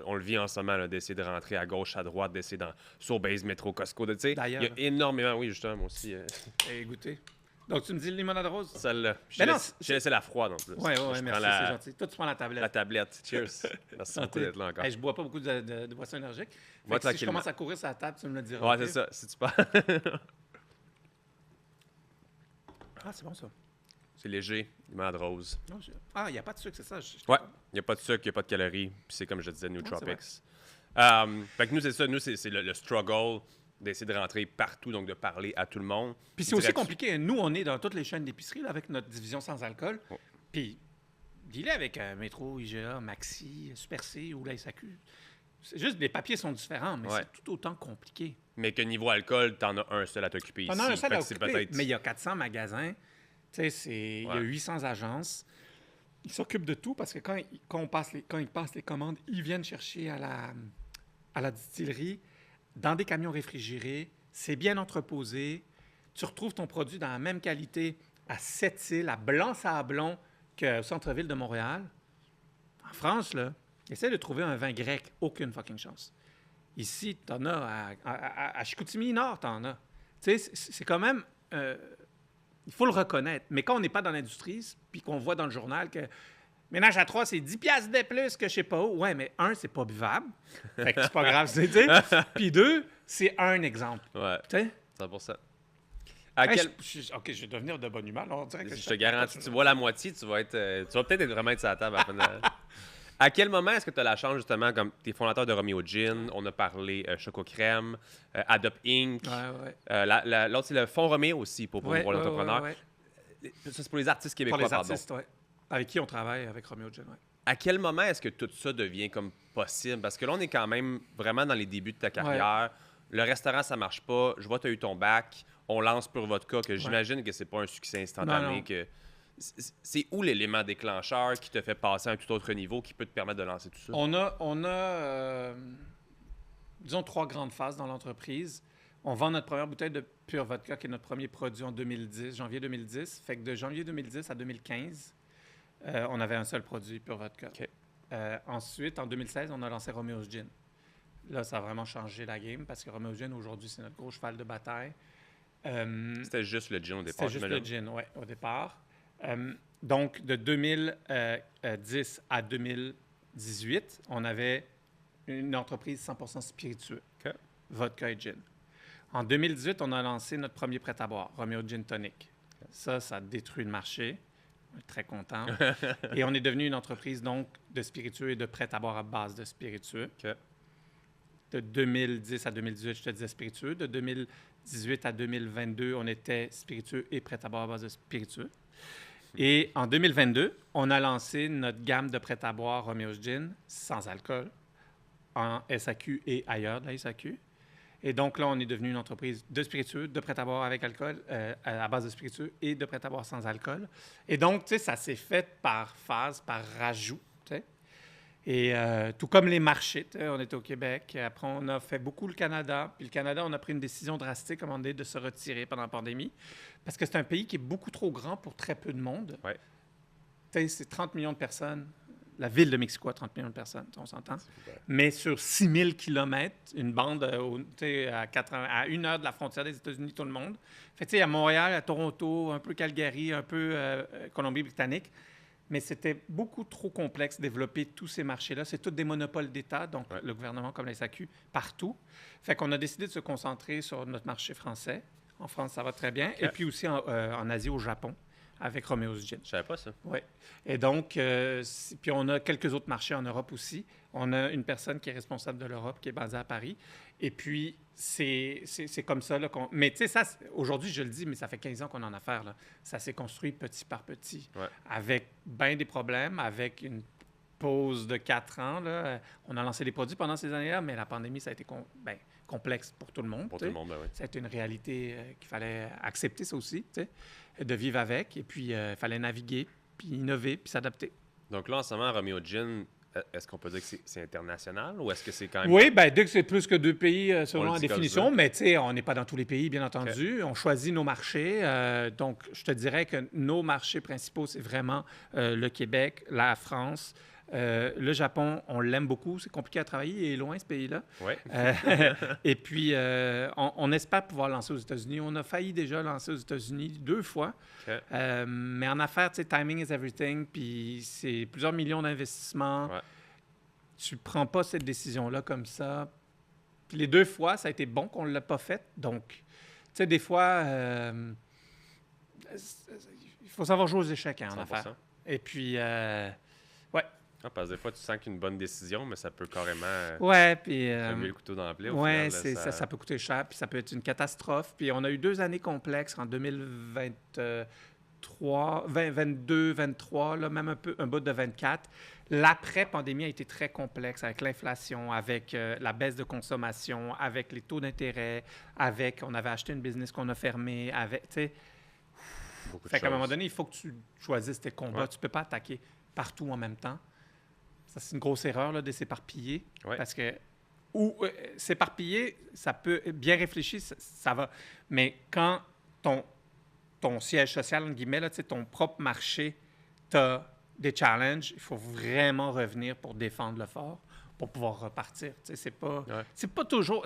on le vit en ce moment, là, d'essayer de rentrer à gauche, à droite, d'essayer dans Sobeys, Métro, Costco. D'ailleurs, il y a énormément, oui, justement, moi aussi. Goûté. Donc, tu me dis le limonade rose? Celle-là. J'ai laissé la froide en plus. Oui, merci, c'est gentil. Toi, tu prends la tablette. La tablette. Cheers. Merci beaucoup d'être là encore. Je bois pas beaucoup de boissons énergiques. Si je commence à courir sur la table, tu me le diras. Ouais, c'est ça. Si tu parles. Ah, c'est bon, ça. C'est léger, limonade rose. Il n'y a pas de sucre, c'est ça? Ouais, il n'y a pas de sucre, il n'y a pas de calories. Puis c'est comme je disais, Nootropics. Fait que nous, c'est ça. Nous, c'est le struggle d'essayer de rentrer partout, donc de parler à tout le monde. Puis c'est aussi compliqué. Nous, on est dans toutes les chaînes d'épicerie là, avec notre division sans alcool. Oh. Puis, dis-le avec Métro, IGA, Maxi, Super C ou la SAQ. C'est juste les papiers sont différents, mais c'est tout autant compliqué. Mais que niveau alcool, t'en as un seul à t'occuper ici. T'en as un seul à t'occuper, mais il y a 400 magasins. Tu sais, il y a 800 agences. Ils s'occupent de tout parce que quand ils passent les commandes, ils viennent chercher à la distillerie dans des camions réfrigérés. C'est bien entreposé. Tu retrouves ton produit dans la même qualité à Sept-Îles, à Blanc-Sablon qu'au centre-ville de Montréal. En France, là, essaie de trouver un vin grec. Aucune fucking chance. Ici, t'en as à Chicoutimi-Nord, t'en as. Tu sais, c'est quand même... il faut le reconnaître. Mais quand on n'est pas dans l'industrie, puis qu'on voit dans le journal que ménage à 3, c'est 10 piastres de plus que je sais pas où. Ouais, mais 1, c'est pas buvable. Fait que c'est pas grave, tu sais. Puis 2, c'est un exemple. Ouais. Tu sais? 100%. OK, je vais devenir de bonne humeur. On dirait que je te garantis, tu vois la moitié, tu vas peut-être vraiment être sur la table à la fin de... À quel moment est-ce que tu as la chance, justement, comme tu es fondateur de Romeo Gin, on a parlé Choco Crème, Adopt Inc. L'autre, c'est le Fonds Romeo aussi pour l'entrepreneur. Ça, c'est pour les artistes québécois, pour les artistes, avec qui on travaille avec Romeo Gin, À quel moment est-ce que tout ça devient comme possible? Parce que là, on est quand même vraiment dans les débuts de ta carrière. Le restaurant, ça marche pas. Je vois que tu as eu ton bac. On lance Pure Vodka, que j'imagine que c'est pas un succès instantané. Non. Que... C'est où l'élément déclencheur qui te fait passer à un tout autre niveau, qui peut te permettre de lancer tout ça? On a disons, 3 grandes phases dans l'entreprise. On vend notre première bouteille de Pure Vodka, qui est notre premier produit en 2010, janvier 2010. Fait que de janvier 2010 à 2015, on avait un seul produit, Pure Vodka. Okay. Ensuite, en 2016, on a lancé Romeo's Gin. Là, ça a vraiment changé la game parce que Romeo's Gin, aujourd'hui, c'est notre gros cheval de bataille. C'était juste le gin au départ. C'était juste le gin, oui, au départ. Donc, de 2010 à 2018, on avait une entreprise 100% spiritueux, vodka et gin. En 2018, on a lancé notre premier prêt-à-boire, Romeo Gin Tonic. Ça a détruit le marché. On est très content. Et on est devenu une entreprise donc de spiritueux et de prêt-à-boire à base de spiritueux. De 2010 à 2018, je te disais spiritueux. De 2018 à 2022, on était spiritueux et prêt-à-boire à base de spiritueux. Et en 2022, on a lancé notre gamme de prêt-à-boire Romeo's Gin sans alcool en SAQ et ailleurs de la SAQ. Et donc là, on est devenu une entreprise de spiritueux, de prêt-à-boire avec alcool, à base de spiritueux et de prêt-à-boire sans alcool. Et donc, tu sais, ça s'est fait par phase, par rajout, tu sais. Et tout comme les marchés, on était au Québec. Après, on a fait beaucoup le Canada. Puis le Canada, on a pris une décision drastique à un moment donné de se retirer pendant la pandémie. Parce que c'est un pays qui est beaucoup trop grand pour très peu de monde. Ouais. C'est 30 millions de personnes. La ville de Mexico a 30 millions de personnes, on s'entend. Mais sur 6000 kilomètres, une bande à 1 heure de la frontière des États-Unis, tout le monde. Fait que, à Montréal, à Toronto, un peu Calgary, un peu Colombie-Britannique. mais c'était beaucoup trop complexe de développer tous ces marchés-là. C'est tous des monopoles d'État, donc le gouvernement comme la SAQ, partout. Fait qu'on a décidé de se concentrer sur notre marché français. En France, ça va très bien. Et puis aussi en Asie, au Japon, avec Romeo's Gin. Je savais pas ça. Oui. Et donc, puis on a quelques autres marchés en Europe aussi. On a une personne qui est responsable de l'Europe, qui est basée à Paris. Et puis, c'est comme ça là, qu'on... Mais tu sais, ça, aujourd'hui, je le dis, mais ça fait 15 ans qu'on en a affaire. Là. Ça s'est construit petit par petit, avec bien des problèmes, avec une pause de 4 ans. Là. On a lancé des produits pendant ces années-là, mais la pandémie, ça a été complexe pour tout le monde. Pour tout le monde, ben oui. Ça a été une réalité qu'il fallait accepter, ça aussi, de vivre avec. Et puis, il fallait naviguer, puis innover, puis s'adapter. Donc là, en ce moment, Romeo Gin, est-ce qu'on peut dire que c'est international ou est-ce que c'est quand même... Oui, bien, dès que c'est plus que 2 pays, selon la dit comme définition, ça. mais tu sais, on n'est pas dans tous les pays, bien entendu. On choisit nos marchés. Donc, je te dirais que nos marchés principaux, c'est vraiment le Québec, la France. Le Japon, on l'aime beaucoup. C'est compliqué à travailler. Il est loin, ce pays-là. Oui. Et puis, on espère pouvoir lancer aux États-Unis. On a failli déjà lancer aux États-Unis 2 fois. Mais en affaires, tu sais, timing is everything. Puis, c'est plusieurs millions d'investissements. Ouais. Tu ne prends pas cette décision-là comme ça. Puis les 2 fois, ça a été bon qu'on ne l'a pas fait. Donc, tu sais, des fois, il faut savoir jouer aux échecs en 100%. affaires. Et puis, Parce que des fois, tu sens qu'une bonne décision, mais ça peut carrément puis... remuer le couteau dans la plaie. Au Oui, final, ça peut coûter cher, puis ça peut être une catastrophe. Puis on a eu 2 années complexes en 2023, 2022, 2023, là, même un bout de 24. L'après-pandémie a été très complexe avec l'inflation, avec la baisse de consommation, avec les taux d'intérêt, on avait acheté une business qu'on a fermée, avec, tu sais... Fait qu'à un moment donné, il faut que tu choisisses tes combats. Tu ne peux pas attaquer partout en même temps. Ça, c'est une grosse erreur là, de s'éparpiller. Parce que s'éparpiller, ça peut bien réfléchir, ça va. Mais quand ton siège social, entre guillemets, là, ton propre marché, tu as des challenges, il faut vraiment revenir pour défendre le fort, pour pouvoir repartir. C'est pas toujours...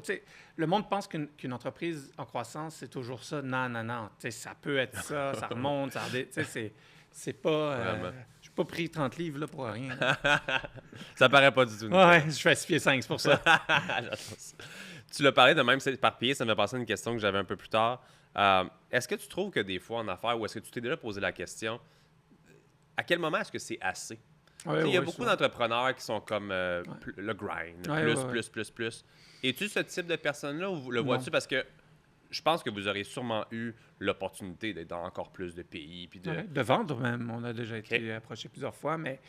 Le monde pense qu'une entreprise en croissance, c'est toujours ça. Non. Ça peut être ça, ça remonte, c'est pas... je n'ai pas pris 30 livres là, pour rien. Ça paraît pas du tout. Je fais 6 pieds 5, c'est pour ça. Tu l'as parlé de même s'éparpiller, ça me fait penser à une question que j'avais un peu plus tard. Est-ce que tu trouves que des fois en affaires, ou est-ce que tu t'es déjà posé la question, à quel moment est-ce que c'est assez? Il y a beaucoup d'entrepreneurs qui sont comme le grind, plus. Es-tu ce type de personne-là ou le vois-tu? Parce que je pense que vous aurez sûrement eu l'opportunité d'être dans encore plus de pays. Puis de vendre même. On a déjà été approché plusieurs fois, mais...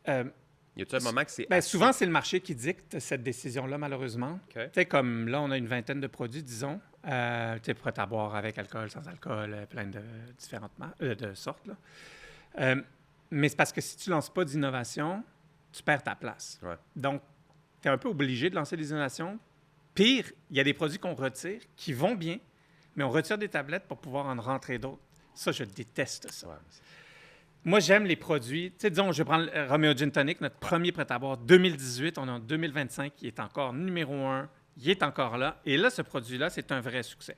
y a-t-il un moment que c'est souvent, c'est le marché qui dicte cette décision-là, malheureusement. Tu sais, comme là, on a une vingtaine de produits, disons. Tu sais, prêt à boire avec alcool, sans alcool, plein de différentes de sortes, là. Mais c'est parce que si tu ne lances pas d'innovation, tu perds ta place. Donc, tu es un peu obligé de lancer des innovations. Pire, il y a des produits qu'on retire qui vont bien, mais on retire des tablettes pour pouvoir en rentrer d'autres. Ça, je déteste ça. Moi, j'aime les produits. Tu sais, disons, je vais prendre Romeo Gin Tonic, notre premier prêt-à-boire 2018. On est en 2025, il est encore numéro 1. Il est encore là. Et là, ce produit-là, c'est un vrai succès.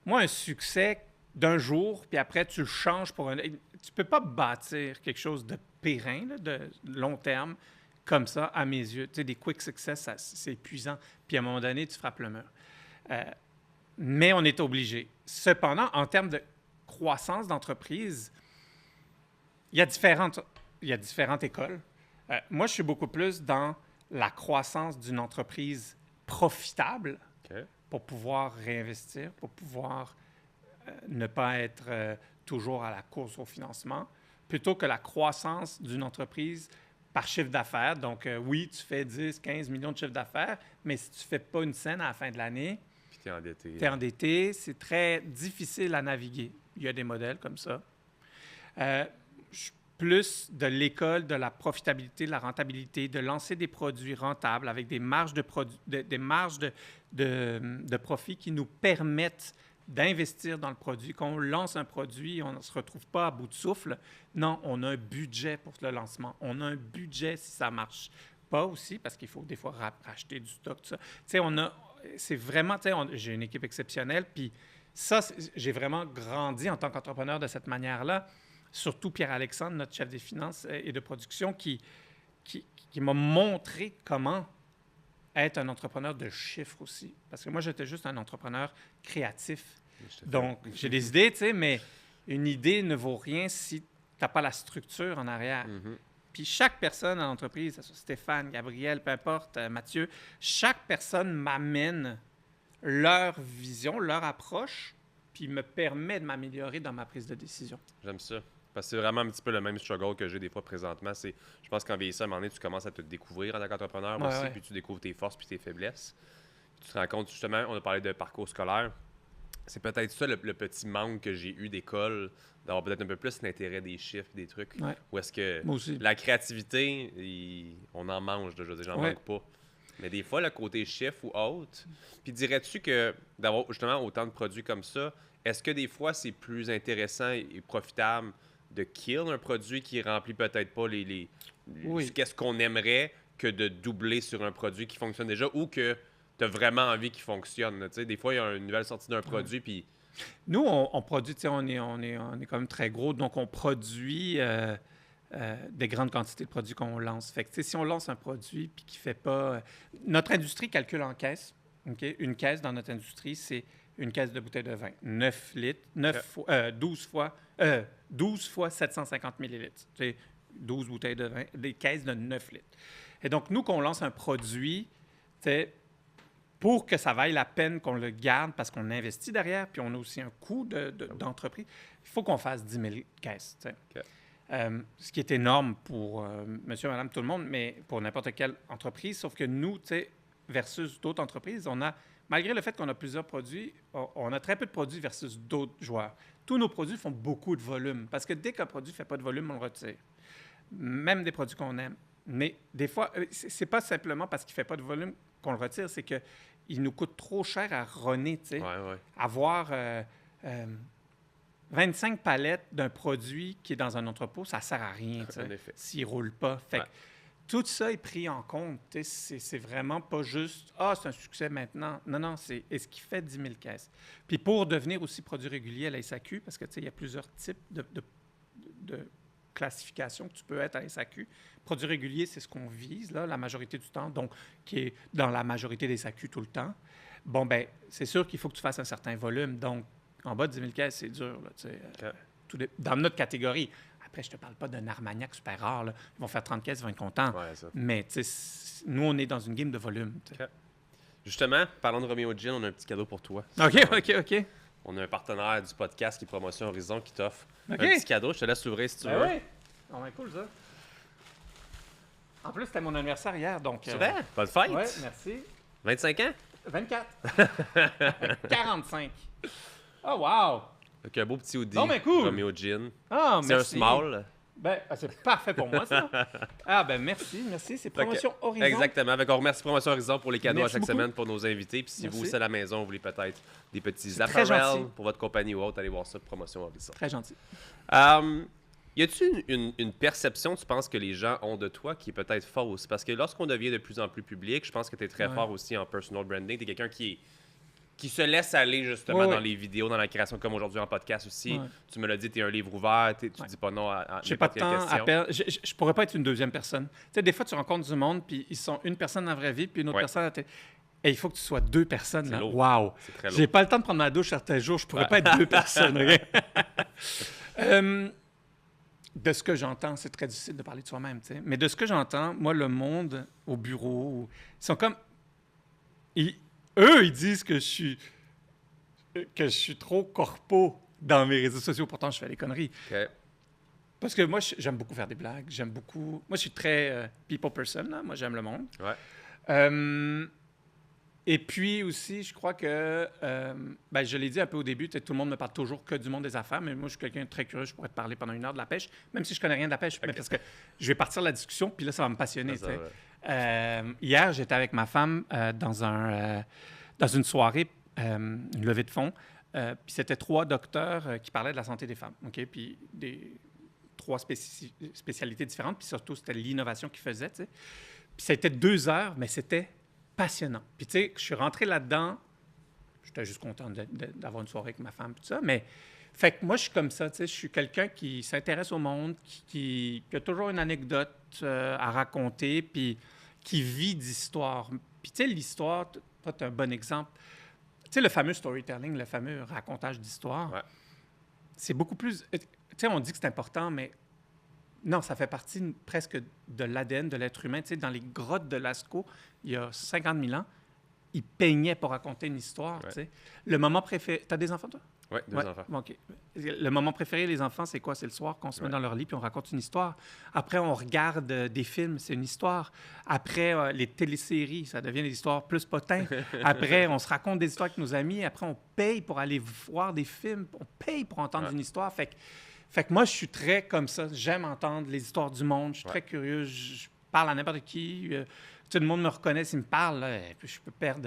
Moi, un succès d'un jour, puis après, tu le changes pour un... Tu peux pas bâtir quelque chose de périn, là, de long terme, comme ça, à mes yeux. Tu sais, des quick success, c'est épuisant. Puis à un moment donné, tu frappes le mur. Mais on est obligé. Cependant, en termes de croissance d'entreprise, il y a différentes écoles. Moi, je suis beaucoup plus dans la croissance d'une entreprise profitable pour pouvoir réinvestir, pour pouvoir ne pas être toujours à la course au financement, plutôt que la croissance d'une entreprise par chiffre d'affaires. Donc, oui, tu fais 10, 15 millions de chiffre d'affaires, mais si tu ne fais pas une scène à la fin de l'année, tu es endetté. Tu es endetté, c'est très difficile à naviguer. Il y a des modèles comme ça. Plus de l'école de la profitabilité, de la rentabilité, de lancer des produits rentables avec des marges de profit qui nous permettent d'investir dans le produit. Quand on lance un produit, on ne se retrouve pas à bout de souffle. Non, on a un budget pour le lancement. On a un budget si ça ne marche pas aussi, parce qu'il faut des fois racheter du stock, tout ça. Tu sais, c'est vraiment, tu sais, j'ai une équipe exceptionnelle, puis ça, j'ai vraiment grandi en tant qu'entrepreneur de cette manière-là. surtout Pierre-Alexandre, notre chef des finances et de production, qui m'a montré comment être un entrepreneur de chiffres aussi. Parce que moi, j'étais juste un entrepreneur créatif. Donc, j'ai des idées, tu sais, mais une idée ne vaut rien si tu n'as pas la structure en arrière. Puis chaque personne en entreprise, que ce soit Stéphane, Gabriel, peu importe, Mathieu, chaque personne m'amène leur vision, leur approche, puis me permet de m'améliorer dans ma prise de décision. J'aime ça. Parce que c'est vraiment un petit peu le même struggle que j'ai des fois présentement. Je pense qu'en vieillissant, à un moment donné, tu commences à te découvrir en tant qu'entrepreneur aussi, puis tu découvres tes forces puis tes faiblesses. Puis tu te rends compte, justement, on a parlé de parcours scolaire. C'est peut-être ça le petit manque que j'ai eu d'école, d'avoir peut-être un peu plus l'intérêt des chiffres, des trucs. Ouais. Où est-ce que Moi aussi. la créativité, on en mange, je veux dire, j'en manque pas. Mais des fois, le côté chiffre ou autre, puis dirais-tu que d'avoir justement autant de produits comme ça, est-ce que des fois, c'est plus intéressant et profitable de kill un produit qui remplit peut-être pas qu'est-ce qu'on aimerait que de doubler sur un produit qui fonctionne déjà ou que tu as vraiment envie qu'il fonctionne? Tu sais, des fois, il y a une nouvelle sortie d'un produit, puis... Nous, on produit, tu sais, on est quand même très gros, donc on produit des grandes quantités de produits qu'on lance. Fait que, tu sais, si on lance un produit puis qui fait pas... notre industrie calcule en caisse. Okay? Une caisse dans notre industrie, c'est une caisse de bouteilles de vin. 9 litres, 12 fois 750 millilitres. Tu sais, 12 bouteilles de vin, des caisses de 9 litres. Et donc, nous, qu'on lance un produit, tu sais, pour que ça vaille la peine qu'on le garde parce qu'on investit derrière, puis on a aussi un coût d'entreprise, il faut qu'on fasse 10 000 caisses. Tu sais. Ce qui est énorme pour monsieur, madame, tout le monde, mais pour n'importe quelle entreprise, sauf que nous, tu sais, versus d'autres entreprises, on a, malgré le fait qu'on a plusieurs produits, on a très peu de produits versus d'autres joueurs. Tous nos produits font beaucoup de volume, parce que dès qu'un produit ne fait pas de volume, on le retire. Même des produits qu'on aime. Mais des fois, c'est pas simplement parce qu'il ne fait pas de volume qu'on le retire, c'est qu'il nous coûte trop cher à runner, tu sais. Avoir 25 palettes d'un produit qui est dans un entrepôt, ça ne sert à rien, tu sais, s'il ne roule pas. Fait que tout ça est pris en compte. C'est vraiment pas juste « Ah, c'est un succès maintenant ». Non, non, c'est « Est-ce qu'il fait 10 000 caisses ?» Puis pour devenir aussi produit régulier à la SAQ, parce que, tu sais, il y a plusieurs types de classification que tu peux être à la SAQ. Produit régulier, c'est ce qu'on vise, là, la majorité du temps, donc qui est dans la majorité des SAQ tout le temps. Bon, ben c'est sûr qu'il faut que tu fasses un certain volume. Donc, en bas de 10 000 caisses, c'est dur, là, tu sais. Dans notre catégorie. Après, je ne te parle pas d'un Armagnac super rare, là. Ils vont faire 30 caisses, ils vont être contents. Mais, tu sais, nous, on est dans une game de volume. Justement, parlant de Romeo Gin, on a un petit cadeau pour toi. OK. On a un partenaire du podcast qui est Promotion Horizon qui t'offre un petit cadeau. Je te laisse l'ouvrir si tu veux. Oui. Oh, ben cool, ça. En plus, c'était mon anniversaire hier, donc... C'est vrai? Bonne fête! Oui, merci. 25 ans? 24. 45. Oh, wow! Avec un beau petit hoodie. Oh, ben cool! Romeo Gin. Ah, c'est merci. un small. Ben, c'est parfait pour moi, ça. Ah, ben merci. C'est Promotion Horizon. Exactement. On remercie Promotion Horizon pour les cadeaux merci à chaque beaucoup. semaine pour nos invités. Puis si vous aussi à la maison, vous voulez peut-être des petits très apparels gentil. pour votre compagnie ou autre, allez voir ça, Promotion Horizon. Très gentil. Y a-t-il une perception, tu penses, que les gens ont de toi qui est peut-être fausse? Parce que lorsqu'on devient de plus en plus public, je pense que tu es très fort aussi en personal branding. Tu es quelqu'un qui se laisse aller justement dans les vidéos, dans la création, comme aujourd'hui en podcast aussi. Tu me l'as dit, tu es un livre ouvert, tu dis pas non à J'ai pas n'importe de quelle temps question. à perdre. Je pourrais pas être une deuxième personne. Tu sais, des fois, tu rencontres du monde, puis ils sont une personne dans la vraie vie, puis une autre personne à la télé. Et il faut que tu sois deux personnes. Là. Wow! C'est très lourd. J'ai pas le temps de prendre ma douche certains jours. Je pourrais pas être deux personnes. Okay? De ce que j'entends, c'est très difficile de parler de soi-même, tu sais. Mais de ce que j'entends, moi, le monde au bureau, ils sont comme... Eux, ils disent que je suis trop corpo dans mes réseaux sociaux. Pourtant, je fais des conneries. Okay. Parce que moi, j'aime beaucoup faire des blagues. Moi, je suis très people person. Là. Moi, j'aime le monde. Et puis aussi, je crois que, je l'ai dit un peu au début, tout le monde ne parle toujours que du monde des affaires, mais moi, je suis quelqu'un de très curieux, je pourrais te parler pendant 1 heure de la pêche, même si je connais rien de la pêche, mais parce que je vais partir la discussion, puis là, ça va me passionner. Hier, j'étais avec ma femme dans une soirée, une levée de fonds, puis c'était 3 docteurs qui parlaient de la santé des femmes, OK? Puis 3 spécialités différentes, puis surtout, c'était l'innovation qu'ils faisaient, tu sais. Puis ça a été 2 heures, mais c'était passionnant. Puis tu sais, je suis rentré là-dedans, j'étais juste content d'avoir une soirée avec ma femme, tout ça, mais Fait que moi, je suis comme ça, tu sais, je suis quelqu'un qui s'intéresse au monde, qui a toujours une anecdote à raconter, puis qui vit d'histoire. Puis tu sais, l'histoire, toi, tu as un bon exemple. Tu sais, le fameux storytelling, le fameux racontage d'histoire, Ouais. c'est beaucoup plus... Tu sais, on dit que c'est important, mais non, ça fait partie presque de l'ADN de l'être humain. Tu sais, dans les grottes de Lascaux, il y a 50 000 ans, ils peignaient pour raconter une histoire, Ouais. tu sais. Le moment préféré... T'as des enfants, toi? Oui, deux Ouais, enfants. bon, OK. Le moment préféré, les enfants, c'est quoi? C'est le soir qu'on se met dans leur lit puis on raconte une histoire. Après, on regarde des films, c'est une histoire. Après, les téléséries, ça devient des histoires plus potins. Après, on se raconte des histoires avec nos amis. Après, on paye pour aller voir des films. On paye pour entendre une histoire. Fait que moi, je suis très comme ça. J'aime entendre les histoires du monde. Je suis très curieux. Je parle à n'importe qui. Tout le monde me reconnaît. S'ils me parlent, là, je peux perdre...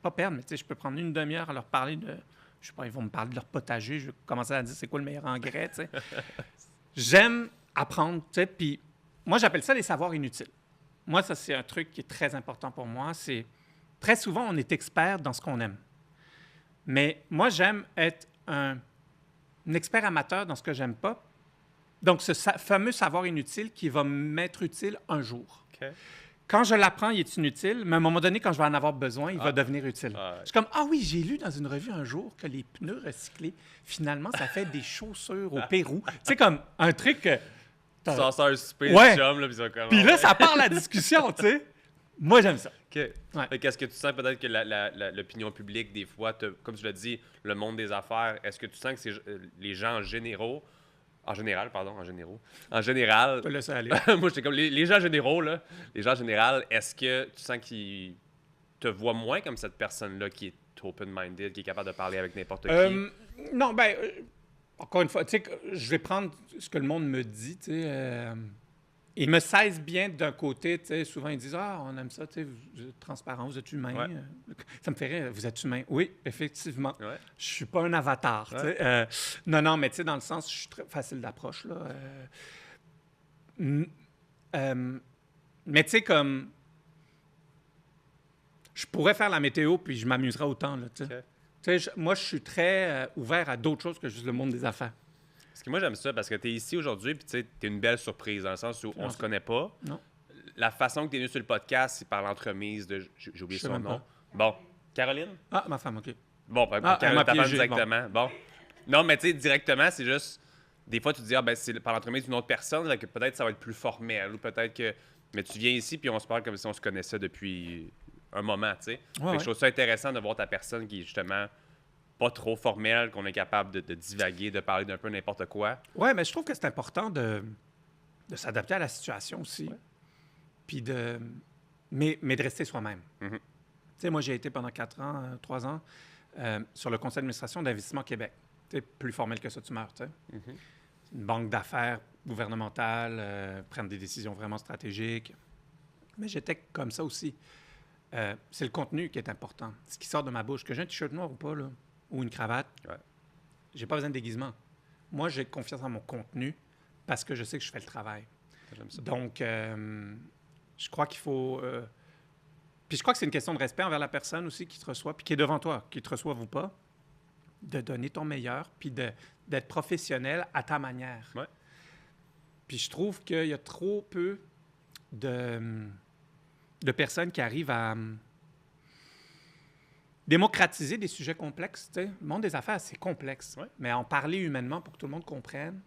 pas perdre, mais tu sais, je peux prendre une demi-heure à leur parler de... Je sais pas, ils vont me parler de leur potager. Je vais commencer à dire c'est quoi le meilleur engrais, tu sais. J'aime apprendre, tu sais, puis moi, j'appelle ça des savoirs inutiles. Moi, ça, c'est un truc qui est très important pour moi. C'est très souvent, on est expert dans ce qu'on aime. Mais moi, j'aime être un expert amateur dans ce que j'aime pas. Donc, ce fameux savoir inutile qui va m'être utile un jour. OK. Quand je l'apprends, il est inutile, mais à un moment donné, quand je vais en avoir besoin, il va devenir utile. Ah, ouais. Je suis comme, ah oui, j'ai lu dans une revue un jour que les pneus recyclés, finalement, ça fait des chaussures au Pérou. Tu sais, comme un truc... Tu sors ça un souper Ouais. de chum, là, puis ça commence. Puis là, ça part la discussion, tu sais. Moi, j'aime ça. OK. Fait qu'est-ce que tu sens peut-être que l'opinion publique, des fois, comme tu l'as dit, le monde des affaires, est-ce que tu sens que c'est les gens en général, Je te laisse aller. moi, j'étais comme les gens généraux, là, les gens en général, est-ce que tu sens qu'ils te voient moins comme cette personne-là qui est open-minded, qui est capable de parler avec n'importe qui? Non, ben, encore une fois, tu sais, je vais prendre ce que le monde me dit, tu sais. Ils me saisissent bien d'un côté, tu sais. Souvent, ils disent « Ah, on aime ça, tu sais, vous êtes transparent, vous êtes humain. Ouais. Ça me fait rire, vous êtes humain. Oui, effectivement. Ouais. Je suis pas un avatar, tu sais. Non, mais tu sais, dans le sens, je suis très facile d'approche, là. Mais tu sais, comme... Je pourrais faire la météo, puis je m'amuserais autant, là, tu sais. OK. Tu sais, moi, je suis très ouvert à d'autres choses que juste le monde des affaires. Parce que moi, j'aime ça parce que tu es ici aujourd'hui, puis tu sais, tu es une belle surprise dans le sens où on se connaît pas. Non. La façon que tu es venu sur le podcast, c'est par l'entremise de. J'ai oublié Je sais son même nom. pas. Bon. Caroline? Ah, ma femme, OK. Bon, elle m'a Caroline, ta femme piégé, directement. Bon. Non, mais tu sais, directement, c'est juste. Des fois, tu te dis, ah, ben, c'est par l'entremise d'une autre personne, là, que peut-être ça va être plus formel, ou peut-être que. Mais tu viens ici, puis on se parle comme si on se connaissait depuis un moment, tu sais. Fait que je trouve ça intéressant de voir ta personne qui est justement pas trop formelle, qu'on est capable de divaguer, de parler d'un peu n'importe quoi. Oui, mais je trouve que c'est important de s'adapter à la situation aussi. Puis mais de rester soi-même. Mhm. Tu sais, moi, j'ai été pendant 4 ans, 3 ans, sur le conseil d'administration d'Investissement Québec. Tu sais, plus formel que ça, tu meurs, tu sais. Une banque d'affaires gouvernementale, prendre des décisions vraiment stratégiques. Mais j'étais comme ça aussi. C'est le contenu qui est important. Ce qui sort de ma bouche. Que j'ai un t-shirt noir ou pas, là, ou une cravate, j'ai pas besoin de déguisement. Moi, j'ai confiance en mon contenu parce que je sais que je fais le travail. J'aime ça. Donc, je crois qu'il faut... Puis je crois que c'est une question de respect envers la personne aussi qui te reçoit, puis qui est devant toi, qui te reçoive ou pas, de donner ton meilleur, puis d'être professionnel à ta manière. Ouais. Puis je trouve qu'il y a trop peu de personnes qui arrivent à démocratiser des sujets complexes. Tu sais. Le monde des affaires, c'est complexe. Ouais. Mais en parler humainement pour que tout le monde comprenne,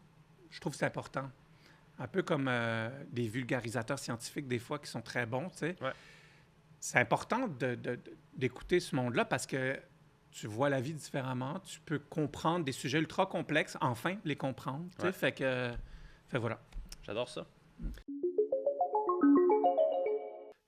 je trouve que c'est important. Un peu comme des vulgarisateurs scientifiques, des fois, qui sont très bons. Tu sais. Ouais. C'est important d'écouter ce monde-là parce que tu vois la vie différemment. Tu peux comprendre des sujets ultra complexes, enfin les comprendre. Tu sais. Ouais. Fait que voilà. J'adore ça.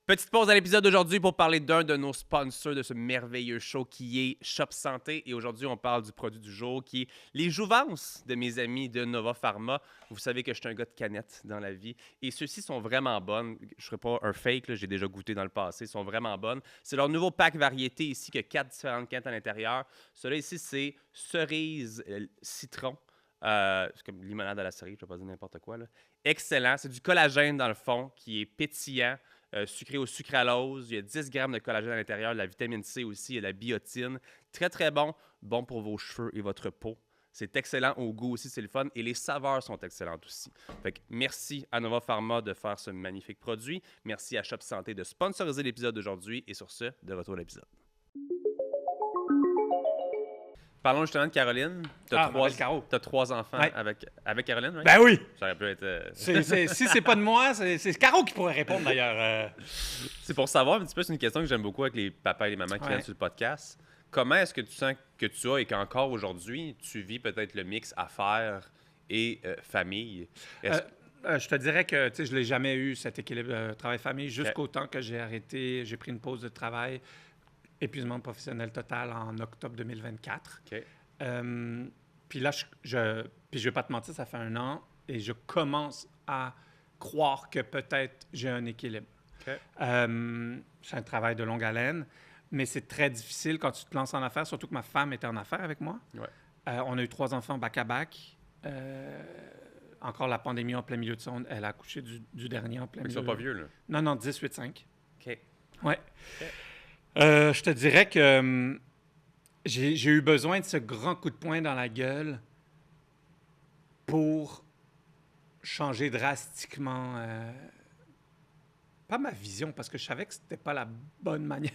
Petite pause à l'épisode d'aujourd'hui pour parler d'un de nos sponsors de ce merveilleux show qui est Shop Santé. Et aujourd'hui, on parle du produit du jour qui est les jouvences de mes amis de Nova Pharma. Vous savez que je suis un gars de canettes dans la vie. Et ceux-ci sont vraiment bonnes. Je ne ferai pas un fake, là, j'ai déjà goûté dans le passé. Ils sont vraiment bonnes. C'est leur nouveau pack variété ici qui a 4 différentes quêtes à l'intérieur. Celui-là ici, c'est cerise citron. C'est comme limonade à la cerise, je ne vais pas dire n'importe quoi. Là. Excellent. C'est du collagène dans le fond qui est pétillant. Sucré au sucralose, il y a 10 grammes de collagène à l'intérieur, de la vitamine C aussi, il y a de la biotine. Très, très bon. Bon pour vos cheveux et votre peau. C'est excellent au goût aussi, c'est le fun. Et les saveurs sont excellentes aussi. Fait que merci à Nova Pharma de faire ce magnifique produit. Merci à Shop Santé de sponsoriser l'épisode d'aujourd'hui. Et sur ce, de retour à l'épisode. Parlons justement de Caroline. T'as trois enfants avec Caroline, oui? Ben oui! Ça aurait pu être... Si c'est pas de moi, c'est Caro qui pourrait répondre d'ailleurs. C'est pour savoir un petit peu, c'est une question que j'aime beaucoup avec les papas et les mamans qui viennent sur le podcast. Comment est-ce que tu sens que tu as et qu'encore aujourd'hui, tu vis peut-être le mix affaires et famille? Je te dirais que je ne l'ai jamais eu, cet équilibre travail-famille, jusqu'au temps que j'ai arrêté, j'ai pris une pause de travail. Épuisement professionnel total en octobre 2024. OK. Puis là, je vais pas te mentir, ça fait 1 an et je commence à croire que peut-être j'ai un équilibre. OK. C'est un travail de longue haleine, mais c'est très difficile quand tu te lances en affaires, surtout que ma femme était en affaires avec moi. Ouais. On a eu 3 enfants back-à-back. Encore la pandémie en plein milieu de son... Elle a accouché du dernier en plein milieu. Ils sont pas vieux, là? Non, 18-5. OK. Ouais. OK. Je te dirais que j'ai eu besoin de ce grand coup de poing dans la gueule pour changer drastiquement, pas ma vision, parce que je savais que c'était pas la bonne manière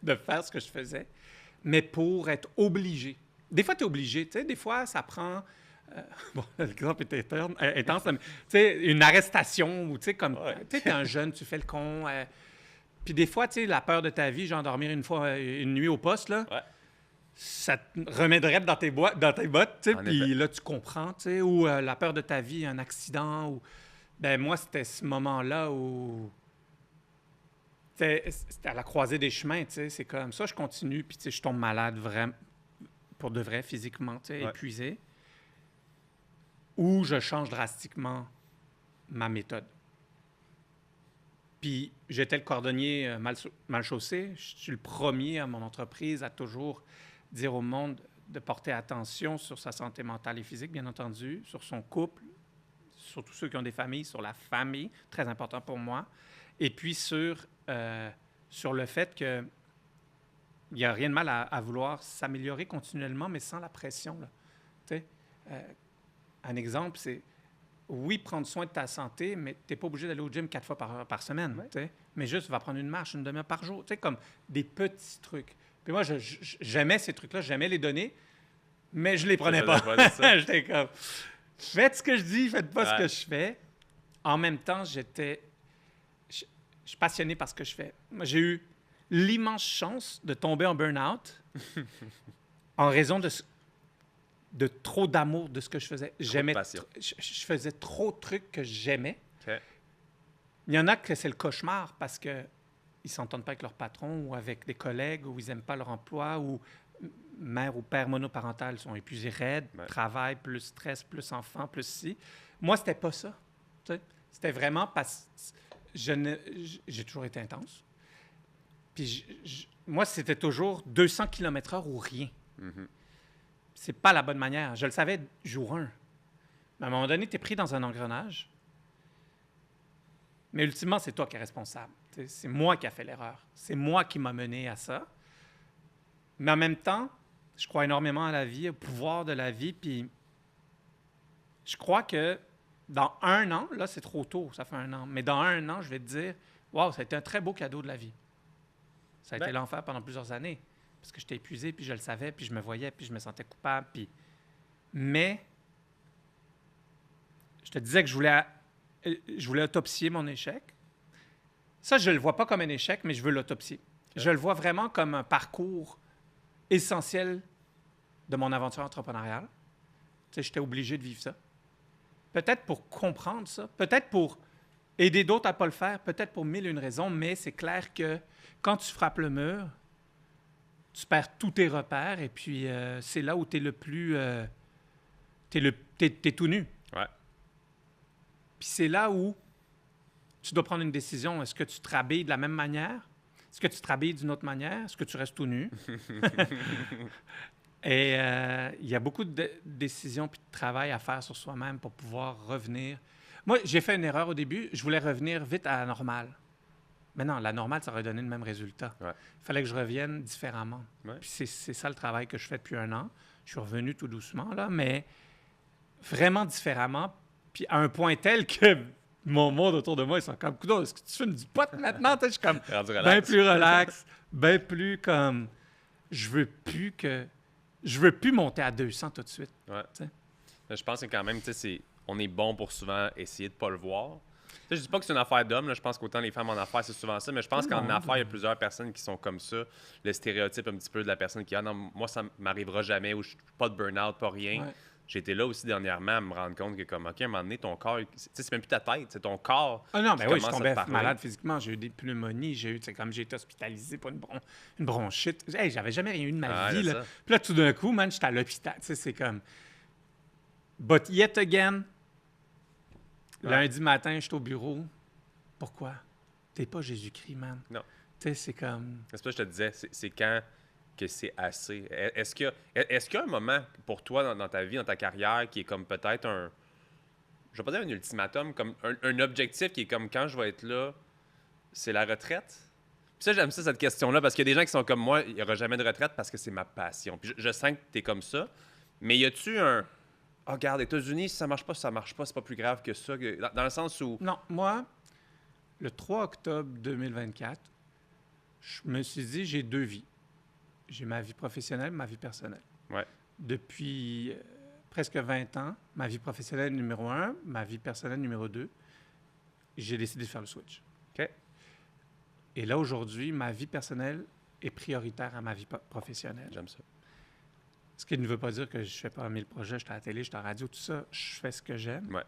de faire ce que je faisais, mais pour être obligé. Des fois, tu es obligé. Tu sais, des fois, ça prend... bon, l'exemple est intense, mais tu sais, une arrestation, ou tu sais, comme... Tu sais, t'es un jeune, tu fais le con... Puis des fois, tu sais, la peur de ta vie, genre dormir une nuit au poste, là, ça te remettrait dans tes bottes, tu sais, puis là, tu comprends, tu sais, ou la peur de ta vie, un accident, ou... Ben moi, c'était ce moment-là où... C'était à la croisée des chemins, tu sais, c'est comme ça, je continue, puis tu sais, je tombe malade vraiment, pour de vrai, physiquement, tu sais, épuisé, ou je change drastiquement ma méthode. Puis j'étais le cordonnier mal chaussé. Je suis le premier à mon entreprise à toujours dire au monde de porter attention sur sa santé mentale et physique, bien entendu, sur son couple, sur tous ceux qui ont des familles, sur la famille, très important pour moi, et puis sur le fait qu'il n'y a rien de mal à vouloir s'améliorer continuellement, mais sans la pression. Là. Tu sais, un exemple, c'est... Oui, prendre soin de ta santé, mais tu n'es pas obligé d'aller au gym 4 fois par semaine. Ouais. Mais juste, va prendre une marche une demi-heure par jour. Comme des petits trucs. Puis moi, j'aimais ces trucs-là, j'aimais les donner, mais je les prenais pas. J'étais comme, faites ce que je dis, faites pas ce que je fais. En même temps, je suis passionné par ce que je fais. Moi, j'ai eu l'immense chance de tomber en burn-out en raison de trop d'amour de ce que je faisais. Je faisais trop de trucs que j'aimais. Okay. Il y en a que c'est le cauchemar parce qu'ils ne s'entendent pas avec leur patron ou avec des collègues ou ils n'aiment pas leur emploi ou mère ou père monoparental sont épuisés raides, travail, plus stress, plus enfant, plus ci. Moi, c'était pas ça. C'était vraiment parce que j'ai toujours été intense. Puis moi, c'était toujours 200 km/h ou rien. Mm-hmm. C'est pas la bonne manière. Je le savais jour 1. Mais à un moment donné, tu es pris dans un engrenage. Mais ultimement, c'est toi qui es responsable. C'est moi qui ai fait l'erreur. C'est moi qui m'a mené à ça. Mais en même temps, je crois énormément à la vie, au pouvoir de la vie. Puis je crois que dans 1 an, là, c'est trop tôt, ça fait 1 an. Mais dans 1 an, je vais te dire, waouh, ça a été un très beau cadeau de la vie. Ça a été l'enfer pendant plusieurs années. Parce que j'étais épuisé, puis je le savais, puis je me voyais, puis je me sentais coupable. Mais je te disais que je voulais autopsier mon échec. Ça, je ne le vois pas comme un échec, mais je veux l'autopsier. Okay. Je le vois vraiment comme un parcours essentiel de mon aventure entrepreneuriale. Tu sais, j'étais obligé de vivre ça. Peut-être pour comprendre ça, peut-être pour aider d'autres à ne pas le faire, peut-être pour 1001 raisons, mais c'est clair que quand tu frappes le mur, tu perds tous tes repères et puis c'est là où tu es le plus... t'es tout nu. Ouais. Puis c'est là où tu dois prendre une décision. Est-ce que tu te rhabilles de la même manière? Est-ce que tu te rhabilles d'une autre manière? Est-ce que tu restes tout nu? Et il y a beaucoup de décisions puis de travail à faire sur soi-même pour pouvoir revenir. Moi, j'ai fait une erreur au début. Je voulais revenir vite à la normale. Mais non, la normale, ça aurait donné le même résultat. Ouais. Il fallait que je revienne différemment. Ouais. Puis c'est ça le travail que je fais depuis 1 an. Je suis revenu tout doucement, là, mais vraiment différemment. Puis à un point tel que mon monde autour de moi, ils sont comme, coudonc, est-ce que tu fumes du pot maintenant? Je suis comme, Rendu bien relax. plus relax, bien plus comme, je veux plus monter à 200 tout de suite. Ouais. T'sais. Mais je pense que quand même, on est bon pour souvent essayer de pas le voir. Je dis pas que c'est une affaire d'homme, là. Je pense qu'autant les femmes en affaires, c'est souvent ça, mais je pense Tout le qu'en monde. affaires, il y a plusieurs personnes qui sont comme ça. Le stéréotype un petit peu de la personne qui, non, moi, ça m'arrivera jamais, ou je suis pas de burn-out, pas rien. Ouais. J'étais là aussi dernièrement à me rendre compte que, comme, OK, à un moment donné, ton corps, c'est même plus ta tête, c'est ton corps. Ah non, qui mais oui, je commence à te tombais parler. malade physiquement. J'ai eu des pneumonies. Comme j'ai été hospitalisé pour une bronchite. Hey, j'avais jamais rien eu de ma vie. c'est Là. ça. Puis là, tout d'un coup, man, j'étais à l'hôpital. C'est comme... But yet again, lundi matin, j'étais au bureau. Pourquoi? T'es pas Jésus-Christ, man. Non. Tu sais, c'est comme... C'est ça que je te disais, c'est quand que c'est assez. Est-ce qu'il y a un moment pour toi dans ta vie, dans ta carrière, qui est comme peut-être un... Je vais pas dire un ultimatum, comme un objectif qui est comme quand je vais être là, c'est la retraite? Puis ça, j'aime ça, cette question-là, parce qu'il y a des gens qui sont comme moi, il n'y aura jamais de retraite parce que c'est ma passion. Puis je sens que tu es comme ça. Mais y a-tu un... Ah, regarde, les États-Unis, si ça marche pas, c'est pas plus grave que ça. Dans le sens où... Non, moi, le 3 octobre 2024, je me suis dit, j'ai 2 vies. J'ai ma vie professionnelle, ma vie personnelle. Ouais. Depuis presque 20 ans, ma vie professionnelle numéro 1, ma vie personnelle numéro 2, j'ai décidé de faire le switch. OK. Et là, aujourd'hui, ma vie personnelle est prioritaire à ma vie professionnelle. J'aime ça. Ce qui ne veut pas dire que je ne fais pas 1000 projets, je suis à la télé, je suis à la radio, tout ça. Je fais ce que j'aime. Ouais.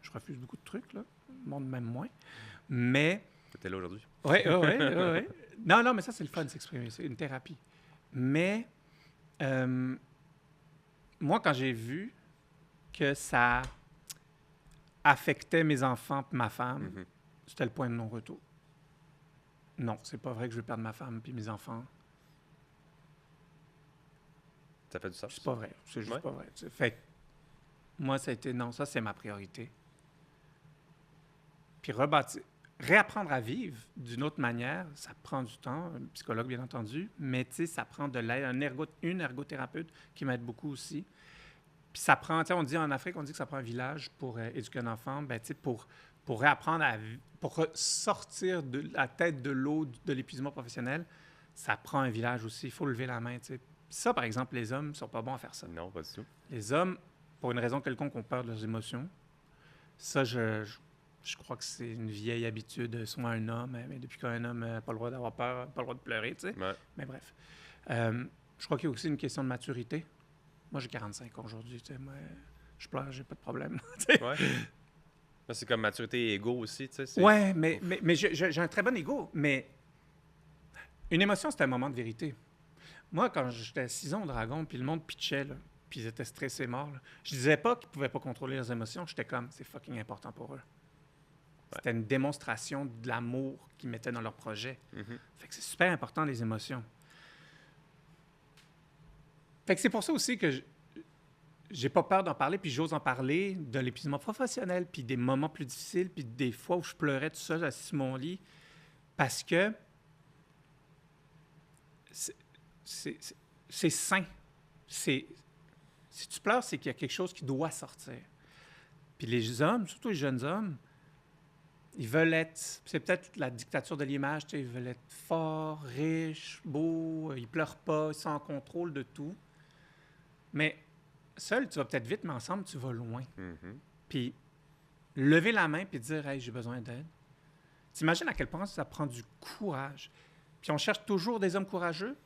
Je refuse beaucoup de trucs, là. Le monde même moins. Mais... T'es là aujourd'hui. Oui. Non, mais ça, c'est le fun de s'exprimer. C'est une thérapie. Mais moi, quand j'ai vu que ça affectait mes enfants et ma femme, Mhm. c'était le point de non-retour. Non, c'est pas vrai que je veux perdre ma femme puis mes enfants. Ça fait du sens. C'est pas vrai. C'est juste Ouais. pas vrai. T'sais. Fait que moi, ça a été non, ça, c'est ma priorité. Puis réapprendre à vivre d'une autre manière, ça prend du temps, un psychologue bien entendu, mais tu sais, ça prend de l'aide, une ergothérapeute qui m'aide beaucoup aussi. Puis ça prend, tu sais, on dit en Afrique, on dit que ça prend un village pour éduquer un enfant, ben tu sais, pour réapprendre pour sortir de la tête de l'eau de l'épuisement professionnel, ça prend un village aussi, il faut lever la main, tu sais. Ça, par exemple, les hommes ne sont pas bons à faire ça. Non, pas du tout. Les hommes, pour une raison quelconque, ont peur de leurs émotions. Ça, je crois que c'est une vieille habitude, soit un homme, mais depuis qu'un homme n'a pas le droit d'avoir peur, pas le droit de pleurer, tu sais. Ouais. Mais bref. Je crois qu'il y a aussi une question de maturité. Moi, j'ai 45 ans aujourd'hui, tu sais. Moi, je pleure, j'ai pas de problème. tu sais. Ouais. Là, c'est comme maturité et ego aussi, tu sais. Ouais, mais j'ai un très bon ego. Mais une émotion, c'est un moment de vérité. Moi, quand j'étais 6 ans au Dragon, puis le monde pitchait, là, puis ils étaient stressés morts, là, je disais pas qu'ils pouvaient pas contrôler leurs émotions. J'étais comme, c'est fucking important pour eux. C'était une démonstration de l'amour qu'ils mettaient dans leur projet. Mhm. Fait que c'est super important, les émotions. Fait que c'est pour ça aussi que j'ai pas peur d'en parler, puis j'ose en parler de l'épuisement professionnel, puis des moments plus difficiles, puis des fois où je pleurais tout seul assis sur mon lit, parce que c'est sain. Si tu pleures, c'est qu'il y a quelque chose qui doit sortir. Puis les hommes, surtout les jeunes hommes, ils veulent être... C'est peut-être la dictature de l'image, tu sais, ils veulent être forts, riches, beaux, ils pleurent pas, ils sont en contrôle de tout. Mais seul, tu vas peut-être vite, mais ensemble, tu vas loin. Mhm. Puis lever la main puis dire « Hey, j'ai besoin d'aide ». T'imagines à quel point ça prend du courage. Puis on cherche toujours des hommes courageux.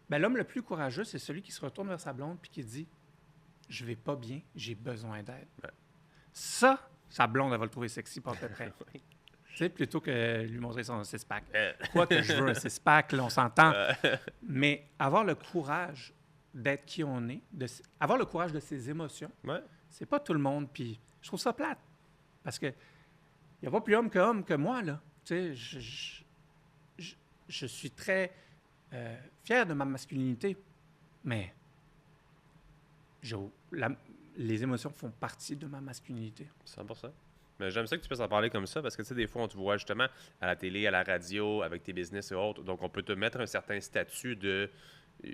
Bien, l'homme le plus courageux, c'est celui qui se retourne vers sa blonde puis qui dit « Je vais pas bien, j'ai besoin d'aide Ouais. ». Ça, sa blonde, elle va le trouver sexy pas à peu près. Tu sais, plutôt que lui montrer son six-pack. Quoi que je veux un six-pack, là, on s'entend. Mais avoir le courage d'être qui on est, avoir le courage de ses émotions, Ouais. c'est pas tout le monde. Puis je trouve ça plate. Parce que il n'y a pas plus homme que moi, là. Tu sais, je suis très fier de ma masculinité, mais les émotions font partie de ma masculinité. 100%. Mais j'aime ça que tu puisses en parler comme ça parce que, tu sais, des fois, on te voit justement à la télé, à la radio, avec tes business et autres. Donc, on peut te mettre un certain statut de.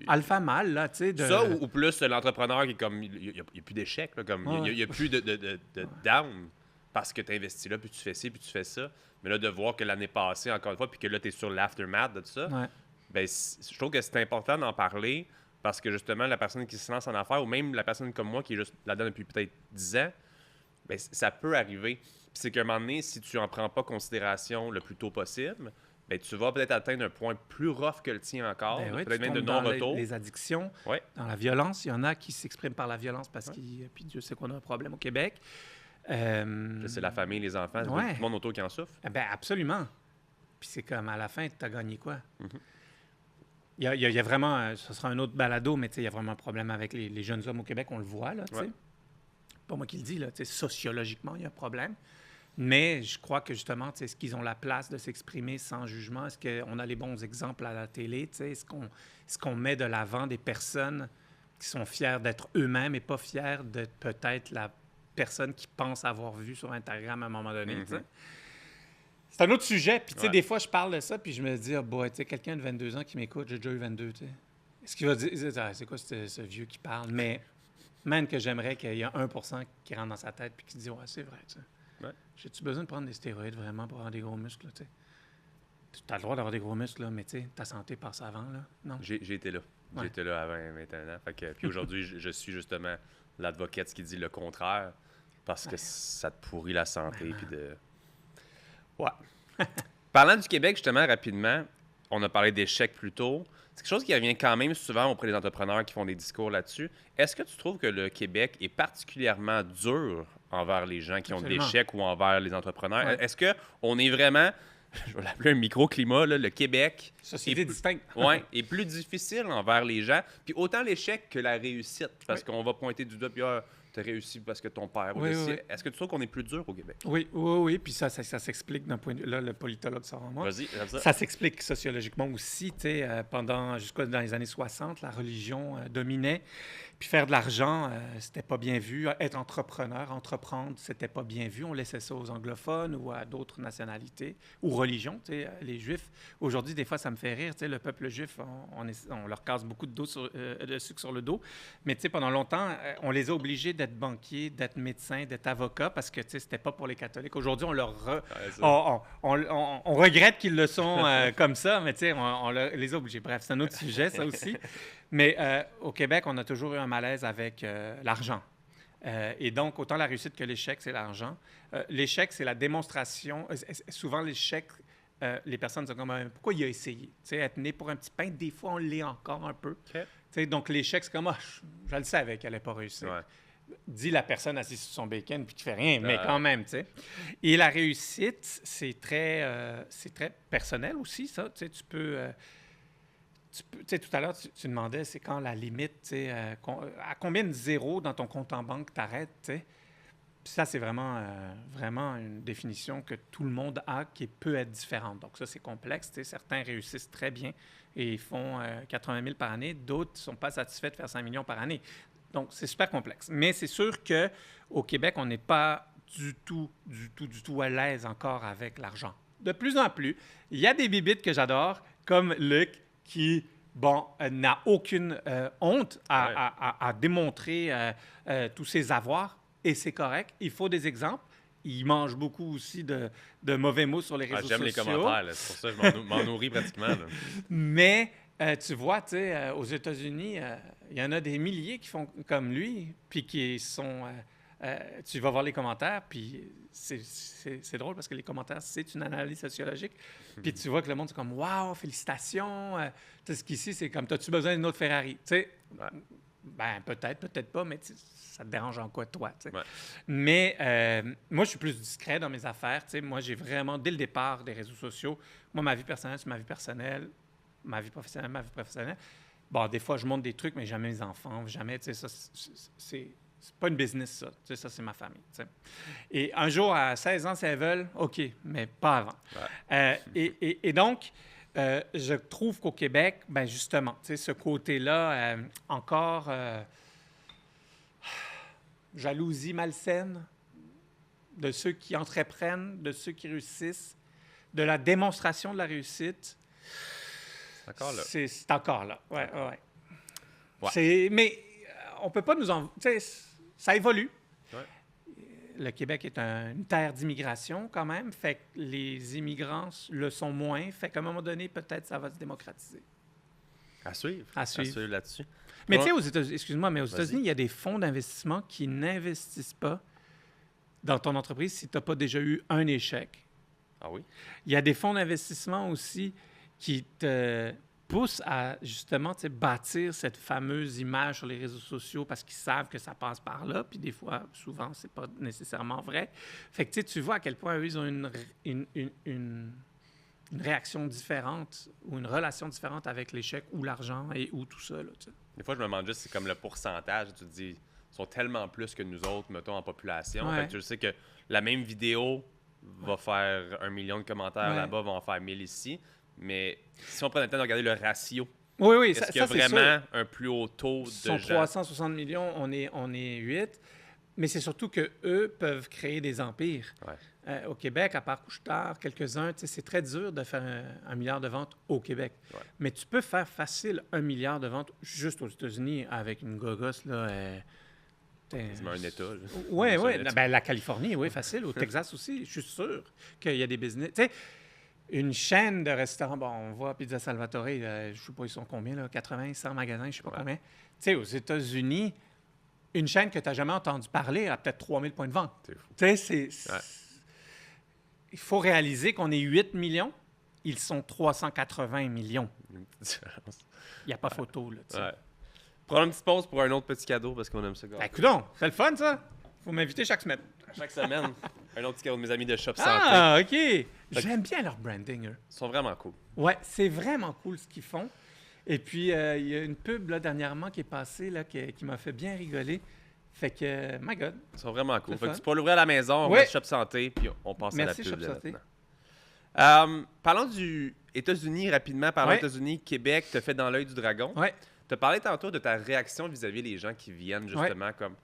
Alpha mâle, là, tu sais. Ça ou plus l'entrepreneur qui est comme. Il n'y a plus d'échecs, là, comme. Il Ouais. n'y a plus de down parce que tu investis là, puis tu fais ci, puis tu fais ça. Mais là, de voir que l'année passée, encore une fois, puis que là, tu es sur l'aftermath de tout ça, Ouais. ben, je trouve que c'est important d'en parler parce que justement, la personne qui se lance en affaires ou même la personne comme moi qui est juste là-dedans depuis peut-être 10 ans, ben, ça peut arriver. Puis c'est qu'à un moment donné, si tu n'en prends pas considération le plus tôt possible, ben, tu vas peut-être atteindre un point plus rough que le tien encore, Ben oui, peut-être tu même de tombes dans non-retour. les addictions, Ouais. dans la violence. Il y en a qui s'expriment par la violence parce Ouais. puis Dieu sait qu'on a un problème au Québec. Là, c'est la famille, les enfants, Ouais. tout le monde autour qui en souffre. Ben absolument. Puis c'est comme, à la fin, tu as gagné quoi? Mhm. Il y a vraiment, ce sera un autre balado, mais tu sais, il y a vraiment un problème avec les jeunes hommes au Québec, on le voit, là, tu sais. Ouais. Pas moi qui le dis, là, tu sais, sociologiquement, il y a un problème. Mais je crois que justement, tu sais, est-ce qu'ils ont la place de s'exprimer sans jugement? Est-ce qu'on a les bons exemples à la télé? Tu sais, est-ce qu'on met de l'avant des personnes qui sont fières d'être eux-mêmes et pas fières d'être peut-être la personne qu'ils pensent avoir vu sur Instagram à un moment donné, tu sais? C'est un autre sujet. Puis, tu sais, Ouais. des fois, je parle de ça, puis je me dis, oh boy, tu sais, quelqu'un de 22 ans qui m'écoute, j'ai déjà eu 22, tu sais. Est-ce qu'il va dire, ah, c'est quoi ce vieux qui parle? Mais, man, que j'aimerais qu'il y ait 1% qui rentre dans sa tête, puis qui dit, ouais, c'est vrai, tu sais. Ouais. J'ai-tu besoin de prendre des stéroïdes vraiment pour avoir des gros muscles, là, tu sais? Tu as le droit d'avoir des gros muscles, là, mais tu sais, ta santé passe avant, là. Non? J'ai été là. Ouais. J'ai été là à 21 ans. Fait que, puis aujourd'hui, je suis justement l'advocate qui dit le contraire parce que ça te pourrit la santé. Puis de... Ouais. Parlant du Québec, justement, rapidement, on a parlé d'échecs plus tôt. C'est quelque chose qui revient quand même souvent auprès des entrepreneurs qui font des discours là-dessus. Est-ce que tu trouves que le Québec est particulièrement dur envers les gens qui ont Absolument. d'échecs ou envers les entrepreneurs? Ouais. Est-ce qu'on est vraiment, je vais l'appeler un microclimat, là, le Québec Société est distincte. ouais, est plus difficile envers les gens. Puis autant l'échec que la réussite. Parce Oui. qu'on va pointer du doigt, puis t'as réussi parce que ton père. Oui, aussi. oui. Est-ce que tu trouves qu'on est plus dur au Québec? Oui, oui, oui. Puis ça s'explique d'un point de vue. Là, le politologue sort en moi. Vas-y, j'aime ça. Ça s'explique sociologiquement aussi. Tu sais, jusqu'à dans les années 60, la religion dominait. Puis faire de l'argent, c'était pas bien vu. Être entrepreneur, entreprendre, c'était pas bien vu. On laissait ça aux anglophones ou à d'autres nationalités ou religions. Tu sais, les Juifs. Aujourd'hui, des fois, ça me fait rire. Tu sais, le peuple juif, on leur casse beaucoup de sucre sur le dos. Mais tu sais, pendant longtemps, on les a obligés d'être banquiers, d'être médecins, d'être avocats parce que tu sais, c'était pas pour les catholiques. Aujourd'hui, on leur on regrette qu'ils le sont comme ça, mais tu sais, on les a obligés. Bref, c'est un autre sujet, ça aussi. Mais au Québec, on a toujours eu un malaise avec l'argent. Et donc, autant la réussite que l'échec, c'est l'argent. L'échec, c'est la démonstration. Souvent, l'échec, les personnes disent comme pourquoi il a essayé? Tu sais, être né pour un petit pain, des fois, on l'est encore un peu. OK. Tu sais, donc, l'échec, c'est comme je le savais qu'elle n'allait pas réussir. Ouais. Dit la personne assise sur son bacon puis qui fait rien, mais quand même, tu sais. Et la réussite, c'est très personnel aussi, ça. Tu sais, tu sais, tout à l'heure, tu demandais, c'est quand la limite, tu sais, à combien de zéros dans ton compte en banque t'arrêtes, tu sais. Puis ça, c'est vraiment une définition que tout le monde a qui peut être différente. Donc ça, c'est complexe. Tu sais, certains réussissent très bien et ils font 80 000 par année. D'autres ne sont pas satisfaits de faire 5 millions par année. Donc, c'est super complexe. Mais c'est sûr qu'au Québec, on n'est pas du tout à l'aise encore avec l'argent. De plus en plus, il y a des bibites que j'adore, comme Luc, qui, n'a aucune honte à démontrer tous ses avoirs, et c'est correct. Il faut des exemples. Il mange beaucoup aussi de mauvais mots sur les réseaux sociaux. J'aime les commentaires, là. C'est pour ça que je m'en nourris pratiquement. Là. Mais tu vois, tu sais, aux États-Unis, il y en a des milliers qui font comme lui, puis qui sont... tu vas voir les commentaires, puis c'est drôle parce que les commentaires, c'est une analyse sociologique. Puis tu vois que le monde, c'est comme « Wow, félicitations! » Tu sais, ce qu'ici, c'est comme « T'as-tu besoin d'une autre Ferrari? » Tu sais, ben peut-être pas, mais ça te dérange en quoi, toi? Tu sais? Ouais. Mais moi, je suis plus discret dans mes affaires. Tu sais, moi, j'ai vraiment, dès le départ des réseaux sociaux, moi, ma vie personnelle, c'est ma vie personnelle. Ma vie professionnelle. Bon, des fois, je montre des trucs, mais jamais mes enfants, jamais, tu sais, ça, c'est pas une business, ça. Tu sais, ça, c'est ma famille, tu sais. Et un jour, à 16 ans, si elles veulent, OK, mais pas avant. Ouais. Et donc, je trouve qu'au Québec, ben justement, tu sais, ce côté-là, encore jalousie malsaine, de ceux qui entreprennent, de ceux qui réussissent, de la démonstration de la réussite. C'est encore là. C'est encore là, ouais. Ouais. Mais on peut pas nous en... Tu sais, ça évolue. Ouais. Le Québec est une terre d'immigration quand même, fait que les immigrants le sont moins, fait qu'à un moment donné, peut-être ça va se démocratiser. À suivre. À suivre. Là-dessus. Mais Ouais. tu sais, aux États-Unis, excuse-moi, mais aux Vas-y. États-Unis, il y a des fonds d'investissement qui n'investissent pas dans ton entreprise si tu n'as pas déjà eu un échec. Ah oui? Il y a des fonds d'investissement aussi qui te poussent à justement bâtir cette fameuse image sur les réseaux sociaux parce qu'ils savent que ça passe par là, puis des fois, souvent, c'est pas nécessairement vrai. Fait que tu vois à quel point eux, ils ont une réaction différente ou une relation différente avec l'échec ou l'argent et ou tout ça. Là, tu sais. Des fois, je me demande juste, c'est comme le pourcentage. Tu te dis, ils sont tellement plus que nous autres, mettons, en population. Ouais. Fait que tu sais que la même vidéo va faire 1 million de commentaires Ouais. là-bas, va en faire 1000 ici. Mais si on prend le temps de regarder le ratio, Oui, est-ce qu'il y a c'est sûr. vraiment un plus haut taux Ils de sont gens? 360 millions, on est 8. Mais c'est surtout qu'eux peuvent créer des empires. Ouais. Au Québec, à part Couche-Tard, quelques-uns, c'est très dur de faire 1 milliard de ventes au Québec. Ouais. Mais tu peux faire facile 1 milliard de ventes juste aux États-Unis avec une gogosse, là. Quasiment un État. Oui, Juste oui. un État. Ben, la Californie, oui, facile. Au Texas aussi, je suis sûr qu'il y a des business. Tu sais, une chaîne de restaurants, bon, on voit Pizza Salvatore, je ne sais pas, ils sont combien, là, 80, 100 magasins, je ne sais pas Ouais. combien. Tu sais, aux États-Unis, une chaîne que tu n'as jamais entendu parler a peut-être 3000 points de vente. C'est fou. Tu sais, Ouais. il faut réaliser qu'on est 8 millions, ils sont 380 millions. Une petite différence. Il n'y a pas photo, là, tu sais. Ouais. Prends une petite pause pour un autre petit cadeau parce qu'on aime ça. Ben, coudonc, c'est le fun, ça. Faut m'inviter chaque semaine. Chaque semaine, un autre petit cadeau de mes amis de Shop Santé. Ah, OK. J'aime bien leur branding, eux. Ils sont vraiment cool. Ouais, c'est vraiment cool ce qu'ils font. Et puis, il y a une pub, là, dernièrement, qui est passée, là, qui m'a fait bien rigoler. Fait que, my God. Ils sont vraiment cool. C'est Fait que fun. tu peux l'ouvrir à la maison, on Ouais. va Shop Santé, puis on passe Merci, à la pub. Shop là, Santé. maintenant. Parlons du États-Unis rapidement. Parlons Ouais. États-Unis, Québec, te fait dans l'œil du dragon. Ouais. Tu as parlé tantôt de ta réaction vis-à-vis des gens qui viennent justement comme.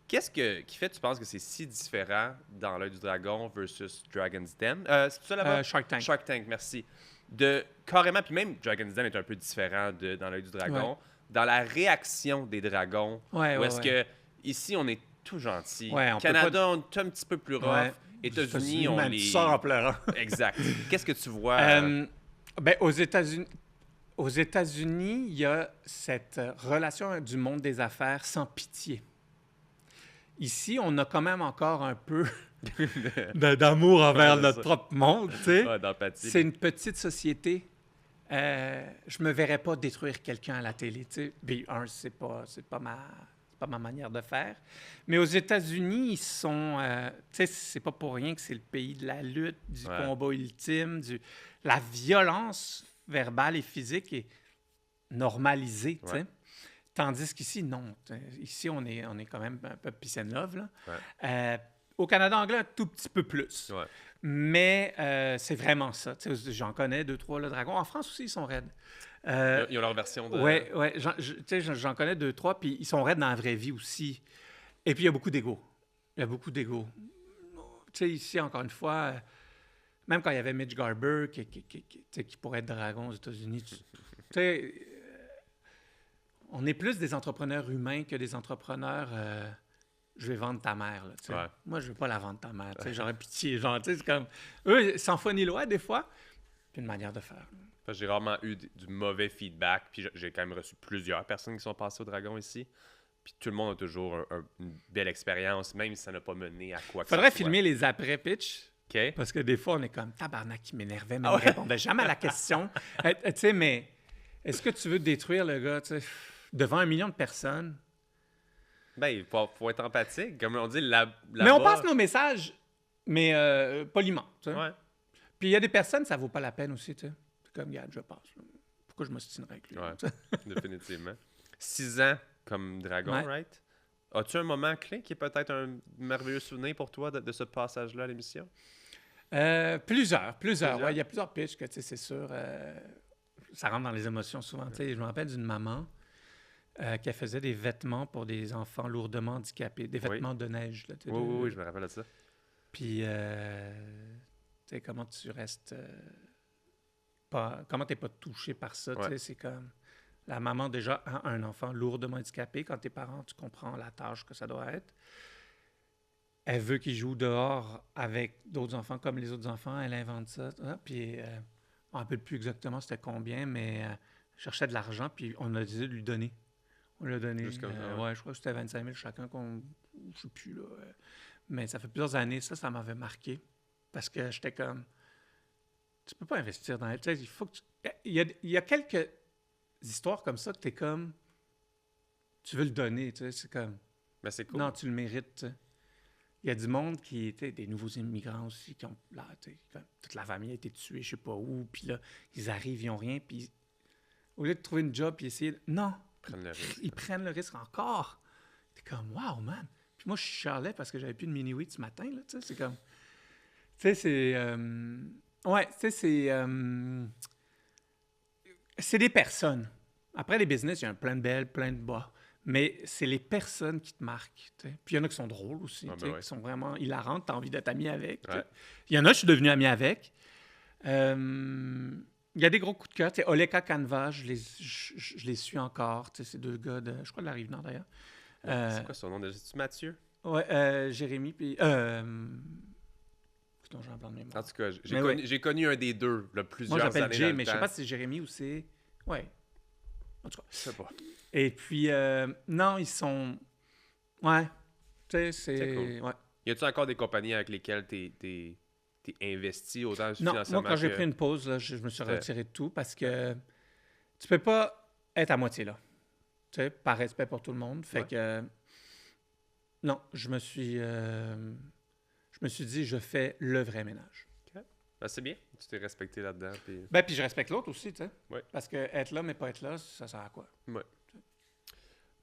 Qu'est-ce qui fait, tu penses, que c'est si différent dans l'œil du dragon versus Dragon's Den? C'est tout ça là-bas? Shark Tank. Shark Tank, merci. De carrément, puis même Dragon's Den est un peu différent de dans l'œil du dragon. Ouais. Dans la réaction des dragons, Ouais, où ouais, est-ce ouais. que ici on est tout gentil. Ouais, on peut Canada, on est un petit peu plus rough. Ouais. États-Unis, États-Unis, on man, les. tu sors en pleurant. Exact. Qu'est-ce que tu vois? Ben, aux États-Unis, il y a cette relation du monde des affaires sans pitié. Ici, on a quand même encore un peu d'amour envers Ouais, notre ça. propre monde, tu sais. Ouais, d'empathie. C'est une petite société. Je me verrais pas détruire quelqu'un à la télé, tu sais. Puis, c'est pas ma manière de faire. Mais aux États-Unis, ils sont... tu sais, c'est pas pour rien que c'est le pays de la lutte, du Ouais. combat ultime, la violence verbale et physique est normalisée, tu sais. Ouais. Tandis qu'ici, non. Ici, on est quand même un peu peace and love, là. Ouais. Au Canada anglais, un tout petit peu plus. Ouais. Mais c'est vraiment ça. Tu sais, j'en connais 2, 3, le dragon. En France aussi, ils sont raides. Ils ont leur version de. Oui, j'en connais 2, 3, puis ils sont raides dans la vraie vie aussi. Et puis, il y a beaucoup d'ego. Il y a beaucoup d'ego. Tu sais, ici, encore une fois, même quand il y avait Mitch Garber, qui pourrait être dragon aux États-Unis, tu sais, on est plus des entrepreneurs humains que des entrepreneurs... je vais vendre ta mère, là, tu sais. Ouais. Moi, je veux pas la vendre ta mère, tu sais. J'aurais pitié, genre, tu sais, c'est comme... Eux, sans foi ni loi, des fois, puis une manière de faire. Parce que j'ai rarement eu du mauvais feedback. Puis j'ai quand même reçu plusieurs personnes qui sont passées au dragon ici. Puis tout le monde a toujours une belle expérience, même si ça n'a pas mené à quoi que Faudrait ce soit. filmer les après-pitch, OK. parce que des fois, on est comme tabarnak qui m'énervait, mais Ah il ouais? ne répondait jamais à la question. Tu sais, mais est-ce que tu veux détruire le gars, tu sais, devant 1 million de personnes? Ben, il faut être empathique. Comme on dit, Mais on passe nos messages, mais poliment, tu sais. Ouais. Puis il y a des personnes, ça vaut pas la peine aussi, tu sais. C'est comme, regarde, je passe. Là. Pourquoi je m'ostinerais avec lui? Ouais. tu sais? Définitivement. 6 ans comme dragon, Ouais. right? As-tu un moment clé qui est peut-être un merveilleux souvenir pour toi de ce passage-là à l'émission? Plusieurs. Plusieurs? Ouais, il y a plusieurs pitchs que, tu sais, c'est sûr, ça rentre dans les émotions souvent. Tu sais, je me rappelle d'une maman qui faisait des vêtements pour des enfants lourdement handicapés, des Oui. vêtements de neige. Là, tu sais, Oui, je me rappelle de ça. Puis, tu sais, comment tu restes comment t'es pas touché par ça, tu sais, c'est comme la maman déjà a un enfant lourdement handicapé. Quand t'es parent, tu comprends la tâche que ça doit être. Elle veut qu'il joue dehors avec d'autres enfants comme les autres enfants. Elle invente ça. Puis, je ne me rappelle plus exactement c'était combien, mais elle cherchait de l'argent, puis on a décidé de lui donner. On l'a donné. Juste comme ça, ouais, je crois que c'était 25 000 chacun. Je ne sais plus, là. Mais ça fait plusieurs années, ça m'avait marqué. Parce que j'étais comme... Tu peux pas investir dans elle. Tu sais, il faut que il y a quelques histoires comme ça que tu es comme... Tu veux le donner, tu sais. C'est comme... Mais c'est cool. Non, tu le mérites, tu sais. Il y a du monde qui était des nouveaux immigrants aussi, qui ont là, toute la famille a été tuée, je sais pas où, puis là, ils arrivent, ils n'ont rien, puis au lieu de trouver une job, puis essayer... Non! Ils prennent le risque encore. T'es comme, wow, man! Puis moi, je chialais parce que j'avais plus de mini-wheat ce matin, là, tu sais, c'est comme... Tu sais, c'est... Ouais, tu sais, c'est des personnes. Après, les business, il y a plein de belles, plein de bas. Mais c'est les personnes qui te marquent. T'sais. Puis il y en a qui sont drôles aussi, qui sont vraiment hilarantes. Tu as envie d'être ami avec. Il y en a, je suis devenu ami avec. Il y a des gros coups de cœur. Oleka Canva, je les suis encore. Ces deux gars, je crois de la Rive-Nord d'ailleurs. C'est quoi son nom déjà? C'est-tu Mathieu? Oui, Jérémy. Puis. Putain, j'ai un blanc de mémoire. En tout cas, j'ai connu un des deux, plusieurs années. Moi, j'appelle Jay, mais je ne sais pas si c'est Jérémy ou c'est. Oui. En tout cas. Je sais pas. Et puis, non, ils sont... Ouais. Tu sais, c'est... Cool. Ouais. Y a-tu encore des compagnies avec lesquelles t'es investi autant financièrement? Non, moi, quand j'ai pris une pause, là, je me suis retiré de tout parce que tu peux pas être à moitié là. Tu sais, par respect pour tout le monde. Fait que... Non, je me suis dit, je fais le vrai ménage. Okay. Ben, c'est bien. Tu t'es respecté là-dedans. Puis... puis je respecte l'autre aussi, tu sais. Ouais. Parce que être là, mais pas être là, ça sert à quoi? Ouais.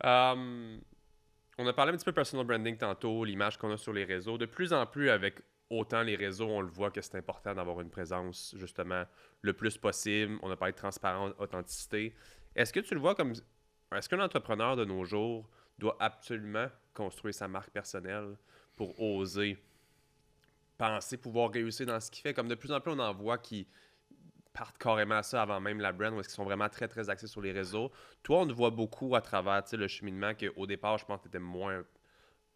On a parlé un petit peu personal branding tantôt, l'image qu'on a sur les réseaux. De plus en plus, avec autant les réseaux, on le voit que c'est important d'avoir une présence, justement, le plus possible. On a parlé de transparence, authenticité. Est-ce que tu le vois comme... Est-ce qu'un entrepreneur de nos jours doit absolument construire sa marque personnelle pour oser penser pouvoir réussir dans ce qu'il fait? Comme de plus en plus, on en voit qui partent carrément à ça avant même la brand, ou est-ce qu'ils sont vraiment très, très axés sur les réseaux. Toi, on te voit beaucoup à travers le cheminement qu'au départ, je pense que tu étais moins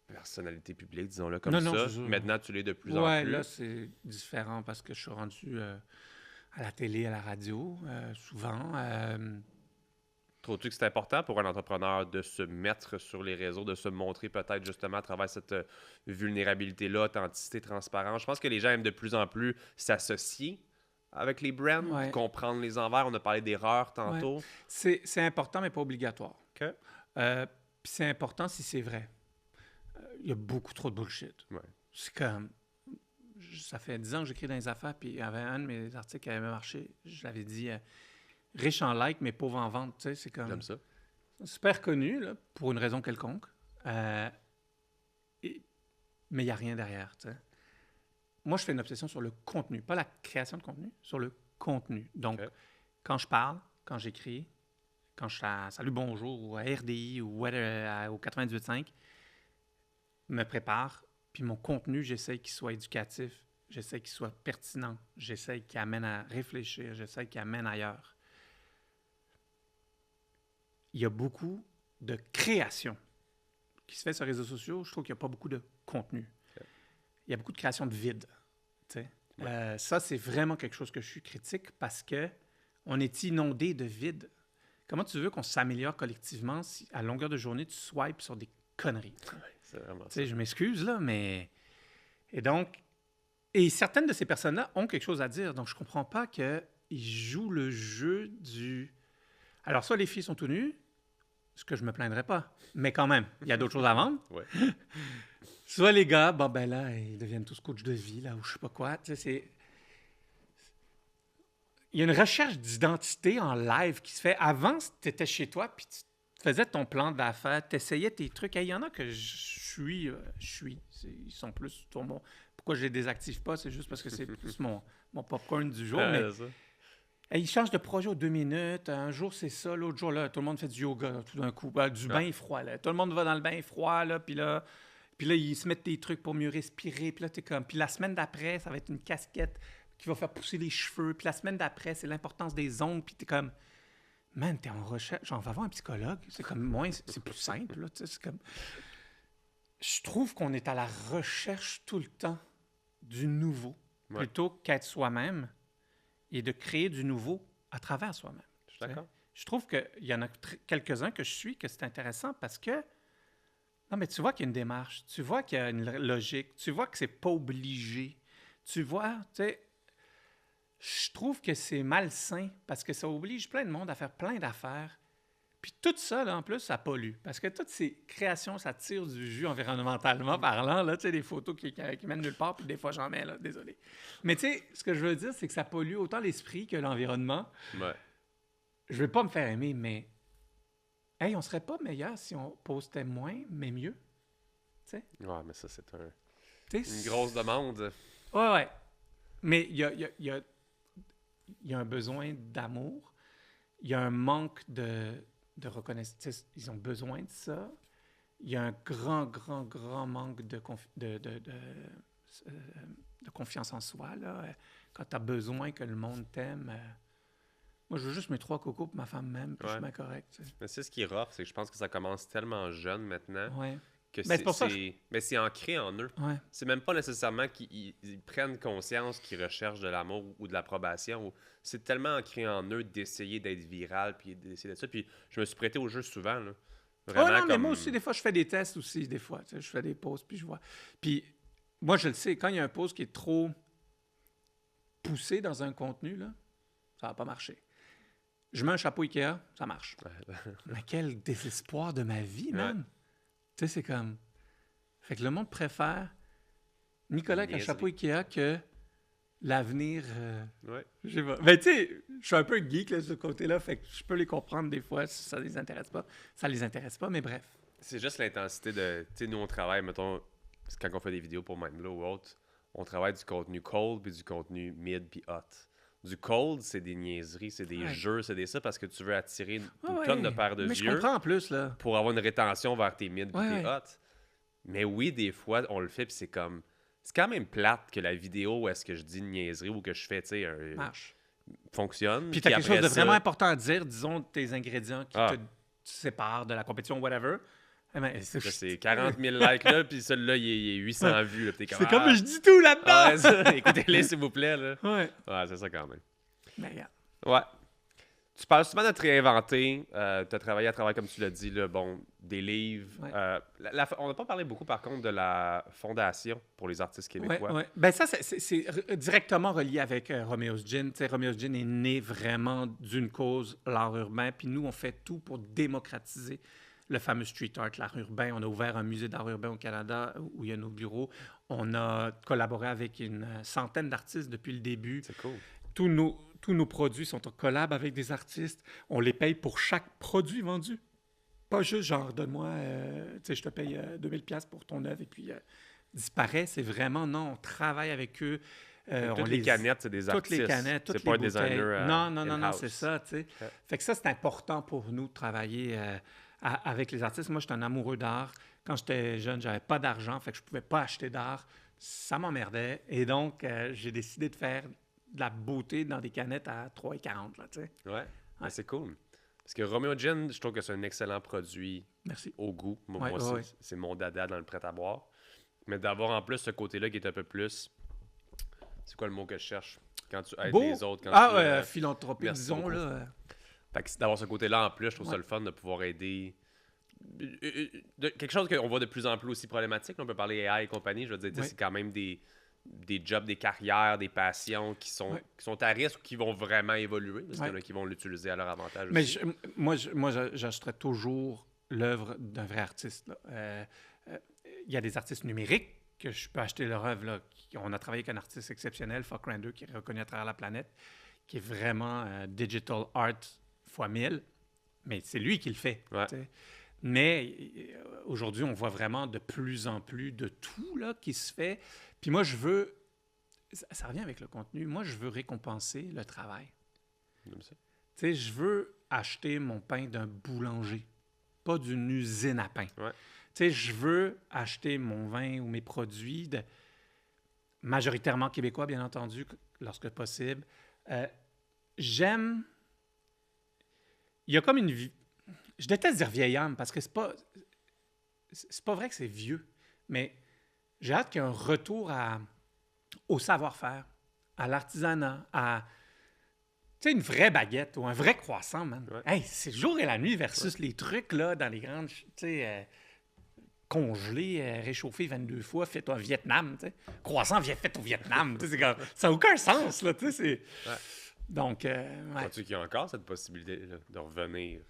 personnalité publique, disons-le comme ça. Maintenant, tu l'es de plus en plus. Oui, là, c'est différent parce que je suis rendu à la télé, à la radio, souvent. Trouves-tu que c'est important pour un entrepreneur de se mettre sur les réseaux, de se montrer peut-être justement à travers cette vulnérabilité-là, authenticité, transparence? Je pense que les gens aiment de plus en plus s'associer avec les brands, comprendre les envers. On a parlé d'erreurs tantôt. Ouais. C'est important, mais pas obligatoire. Okay. Puis c'est important si c'est vrai. Il y a beaucoup trop de bullshit. Ouais. C'est comme... Ça fait 10 ans que j'écris dans les affaires, puis il y avait un de mes articles qui avait marché. Je l'avais dit riche en likes, mais pauvre en vente. Tu sais, c'est comme... J'aime ça. Super connu, là, pour une raison quelconque. Mais il n'y a rien derrière, tu sais. Moi, je fais une obsession sur le contenu, pas la création de contenu, sur le contenu. Donc, quand je parle, quand j'écris, quand je suis à Salut Bonjour ou à RDI ou au 98.5, me prépare, puis mon contenu, j'essaie qu'il soit éducatif, j'essaie qu'il soit pertinent, j'essaie qu'il amène à réfléchir, j'essaie qu'il amène ailleurs. Il y a beaucoup de création qui se fait sur les réseaux sociaux. Je trouve qu'il n'y a pas beaucoup de contenu. Il y a beaucoup de création de vide. Ça, c'est vraiment quelque chose que je suis critique parce qu'on est inondé de vide. Comment tu veux qu'on s'améliore collectivement si, à longueur de journée, tu swipes sur des conneries? C'est vraiment ça. Je m'excuse, là, mais... Et certaines de ces personnes-là ont quelque chose à dire. Donc, je comprends pas qu'ils jouent le jeu du... Alors, soit les filles sont tout nues, ce que je me plaindrais pas, mais quand même, il y a d'autres choses à vendre. Ouais. Soit les gars, bon, ben là, ils deviennent tous coachs de vie, là, ou je sais pas quoi. Tu sais, c'est... Il y a une recherche d'identité en live qui se fait. Avant, tu étais chez toi, puis tu faisais ton plan d'affaires, tu essayais tes trucs. Il y en a que je suis. Ils sont plus sur mon... Pourquoi je les désactive pas? C'est juste parce que c'est plus mon popcorn du jour. Mais ils changent de projet aux 2 minutes. Un jour, c'est ça. L'autre jour, là, tout le monde fait du yoga, tout d'un coup. Du bain froid, là. Tout le monde va dans le bain froid, là, puis là... Puis là, ils se mettent des trucs pour mieux respirer. Puis là, t'es comme... Puis la semaine d'après, ça va être une casquette qui va faire pousser les cheveux. Puis la semaine d'après, c'est l'importance des ongles. Puis t'es comme... Man, t'es en recherche. Genre, va voir un psychologue. C'est comme moins... C'est plus simple, là. Tu sais, c'est comme... Je trouve qu'on est à la recherche tout le temps du nouveau, plutôt qu'être soi-même et de créer du nouveau à travers soi-même. Je suis d'accord. Je trouve qu'il y en a quelques-uns que je suis, que c'est intéressant parce que... Non, mais tu vois qu'il y a une démarche, tu vois qu'il y a une logique, tu vois que c'est pas obligé. Tu vois, tu sais... Je trouve que c'est malsain parce que ça oblige plein de monde à faire plein d'affaires. Puis tout ça, là, en plus, ça pollue. Parce que toutes ces créations, ça tire du jus environnementalement parlant. Là, tu sais, des photos qui mènent nulle part, puis des fois, j'en mets, là, désolé. Mais tu sais, ce que je veux dire, c'est que ça pollue autant l'esprit que l'environnement. Ouais. Je vais pas me faire aimer, mais... Hey, on serait pas meilleur si on postait moins, mais mieux? Tu sais? Ouais, mais ça, c'est une grosse demande. Ouais. Mais il y a un besoin d'amour. Il y a un manque de reconnaissance. Ils ont besoin de ça. Il y a un grand manque de confiance en soi. Là. Quand tu as besoin que le monde t'aime, moi, je veux juste mes 3 cocos pour ma femme même, puis je suis bien correct. Tu sais. Mais c'est ce qui est rough, c'est que je pense que ça commence tellement jeune maintenant. Ouais. Que c'est pour ça Mais c'est ancré en eux. Ouais. C'est même pas nécessairement qu'ils prennent conscience qu'ils recherchent de l'amour ou de l'approbation. C'est tellement ancré en eux d'essayer d'être viral puis d'essayer de ça. Puis je me suis prêté au jeu souvent. Là. Vraiment, mais moi aussi, des fois, je fais des tests aussi, des fois. Tu sais, je fais des pauses, puis je vois. Puis moi, je le sais, quand il y a un pause qui est trop poussé dans un contenu, là, ça va pas marcher. Je mets un chapeau Ikea, ça marche. Mais quel désespoir de ma vie, man! Tu sais, c'est comme... Fait que le monde préfère Nicolas avec un chapeau Ikea que l'avenir... Je sais pas. Mais tu sais, je suis un peu geek là, de ce côté-là, fait que je peux les comprendre des fois si ça les intéresse pas. Ça les intéresse pas, mais bref. C'est juste l'intensité de... Tu sais, nous, on travaille, mettons, quand on fait des vidéos pour Mindblow ou autre, on travaille du contenu cold puis du contenu mid puis hot. Du cold, c'est des niaiseries, c'est des jeux, c'est des ça parce que tu veux attirer une tonne de paires de mais yeux. Je comprends en plus, là. Pour avoir une rétention vers tes mid puis tes hot. Mais oui, des fois, on le fait puis c'est comme... C'est quand même plate que la vidéo où est-ce que je dis une niaiserie ou que je fais, tu sais, marche. Fonctionne. Puis t'as quelque chose de vraiment important à dire, disons, tes ingrédients qui te séparent de la compétition, whatever. C'est 40 000 likes là, puis celui-là, il est 800 vues. Là, c'est comme je dis tout là-dedans! Écoutez-les, s'il vous plaît. Là. Ouais, c'est ça quand même. Mais regarde. Ouais. Tu parles souvent de te réinventer. Tu as travaillé à travers, comme tu l'as dit, là, des livres. Ouais. On n'a pas parlé beaucoup, par contre, de la Fondation pour les artistes québécois. Ouais. Ben ça, c'est directement relié avec Romeo's Gin. T'sais, Romeo's Gin est né vraiment d'une cause, l'art urbain. Puis nous, on fait tout pour démocratiser le fameux street art, l'art urbain. On a ouvert un musée d'art urbain au Canada où il y a nos bureaux. On a collaboré avec une centaine d'artistes depuis le début. C'est cool. Tous nos produits sont en collab avec des artistes. On les paye pour chaque produit vendu. Pas juste genre, donne-moi, je te paye 2000$ pour ton œuvre et puis disparaît. C'est vraiment, non, on travaille avec eux. Toutes les canettes, c'est des artistes. Toutes les canettes, toutes les pas bouteilles. Un designer Non, c'est ça, tu sais. Okay. Fait que ça, c'est important pour nous de travailler avec les artistes. Moi, j'étais un amoureux d'art. Quand j'étais jeune, j'avais pas d'argent, fait que je pouvais pas acheter d'art. Ça m'emmerdait. Et donc, j'ai décidé de faire de la beauté dans des canettes à 3,40$, là, tu sais. Ouais. C'est cool. Parce que Romeo Gin, je trouve que c'est un excellent produit. Merci. Au goût. Moi, c'est mon dada dans le prêt-à-boire. Mais d'avoir en plus ce côté-là qui est un peu plus... C'est quoi le mot que je cherche? Quand tu aides les autres. Quand philanthropique, disons, beaucoup. Là. Fait que d'avoir ce côté-là en plus, je trouve ça le fun de pouvoir aider... quelque chose qu'on voit de plus en plus aussi problématique. On peut parler AI et compagnie. Je veux dire, c'est quand même des jobs, des carrières, des passions qui sont à risque ou qui vont vraiment évoluer. Parce qu'il y en a qui vont l'utiliser à leur avantage Mais aussi. moi, j'achèterais toujours l'œuvre d'un vrai artiste. Il y a des artistes numériques que je peux acheter leur œuvre. Là. On a travaillé avec un artiste exceptionnel, Fuck Render, qui est reconnu à travers la planète, qui est vraiment digital art x 1000. Mais c'est lui qui le fait. Ouais. Mais aujourd'hui, on voit vraiment de plus en plus de tout là, qui se fait. Puis moi, je veux... Ça revient avec le contenu. Moi, je veux récompenser le travail. Comme ça. Tu sais, je veux acheter mon pain d'un boulanger, pas d'une usine à pain. Ouais. Tu sais, je veux acheter mon vin ou mes produits majoritairement québécois, bien entendu, lorsque possible. J'aime... Il y a comme une vie... Je déteste dire vieille âme parce que c'est pas vrai que c'est vieux, mais j'ai hâte qu'il y ait un retour au savoir-faire, à l'artisanat, à une vraie baguette ou un vrai croissant, man. Ouais. Hey, c'est le jour et la nuit versus les trucs là, dans les grandes, congelés, réchauffés 22 fois, fait au Vietnam. T'sais. Croissant fait au Vietnam. Ça n'a aucun sens. Là, ouais. Donc, Crois-tu qu'il y a encore cette possibilité là, de revenir?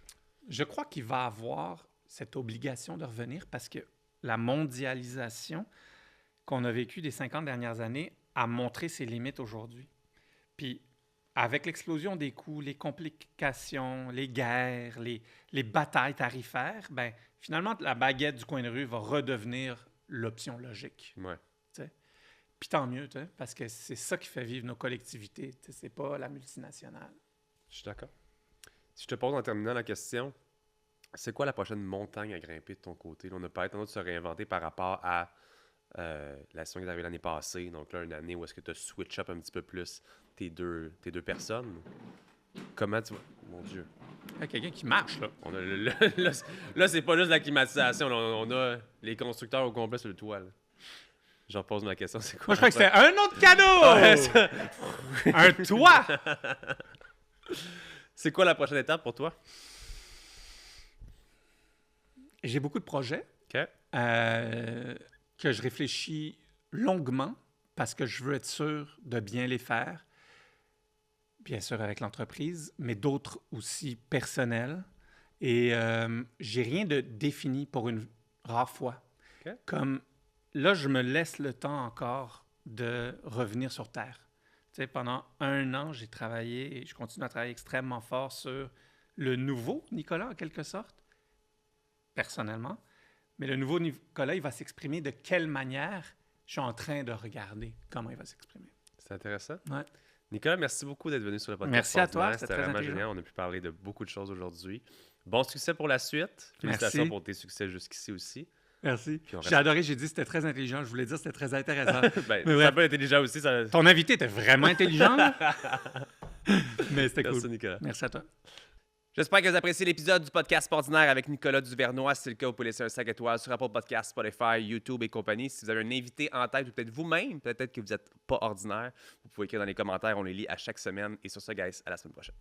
Je crois qu'il va avoir cette obligation de revenir parce que la mondialisation qu'on a vécue des 50 dernières années a montré ses limites aujourd'hui. Puis, avec l'explosion des coûts, les complications, les guerres, les batailles tarifaires, ben finalement, la baguette du coin de rue va redevenir l'option logique. Ouais. T'sais. Puis tant mieux, parce que c'est ça qui fait vivre nos collectivités. C'est pas la multinationale. Je suis d'accord. Si je te pose en terminant la question, c'est quoi la prochaine montagne à grimper de ton côté? Là, on a parlé tantôt de se réinventer par rapport à la situation qui est arrivée l'année passée. Donc là, une année où est-ce que tu as switch up un petit peu plus tes deux personnes. Comment tu vas... Mon Dieu. Il y a quelqu'un qui marche, là. On a là, c'est pas juste la climatisation. Là, on a les constructeurs au complet sur le toit. Là. Je repose ma question. C'est quoi? Moi, je crois que c'était un autre cadeau! Un toit! C'est quoi la prochaine étape pour toi? J'ai beaucoup de projets OK. que je réfléchis longuement parce que je veux être sûr de bien les faire. Bien sûr avec l'entreprise, mais d'autres aussi personnels. Et j'ai rien de défini pour une rare fois. OK. Comme là, je me laisse le temps encore de revenir sur Terre. Tu sais, pendant 1 an, j'ai travaillé et je continue à travailler extrêmement fort sur le nouveau Nicolas, en quelque sorte, personnellement. Mais le nouveau Nicolas, il va s'exprimer de quelle manière? Je suis en train de regarder comment il va s'exprimer. C'est intéressant. Ouais. Nicolas, merci beaucoup d'être venu sur le podcast. Merci à toi, Ordinaire. c'était C'était très vraiment intelligent. génial. On a pu parler de beaucoup de choses aujourd'hui. Bon succès pour la suite. Félicitations Merci. pour tes succès jusqu'ici aussi. Merci. Puis on J'ai reste- adoré, j'ai dit que c'était très intelligent. Je voulais dire que c'était très intéressant. Ben, Mais ouais. ça peut être intelligent aussi. Ça... Ton invité était vraiment intelligent. là. Mais c'était Merci, cool. Nicolas. Merci à toi. J'espère que vous appréciez l'épisode du podcast Ordinaire avec Nicolas Duvernois. Si c'est le cas, vous pouvez laisser un 5 étoiles sur Apple Podcasts, Spotify, YouTube et compagnie. Si vous avez un invité en tête ou peut-être vous-même, peut-être que vous n'êtes pas ordinaire, vous pouvez écrire dans les commentaires. On les lit à chaque semaine. Et sur ce, guys, à la semaine prochaine.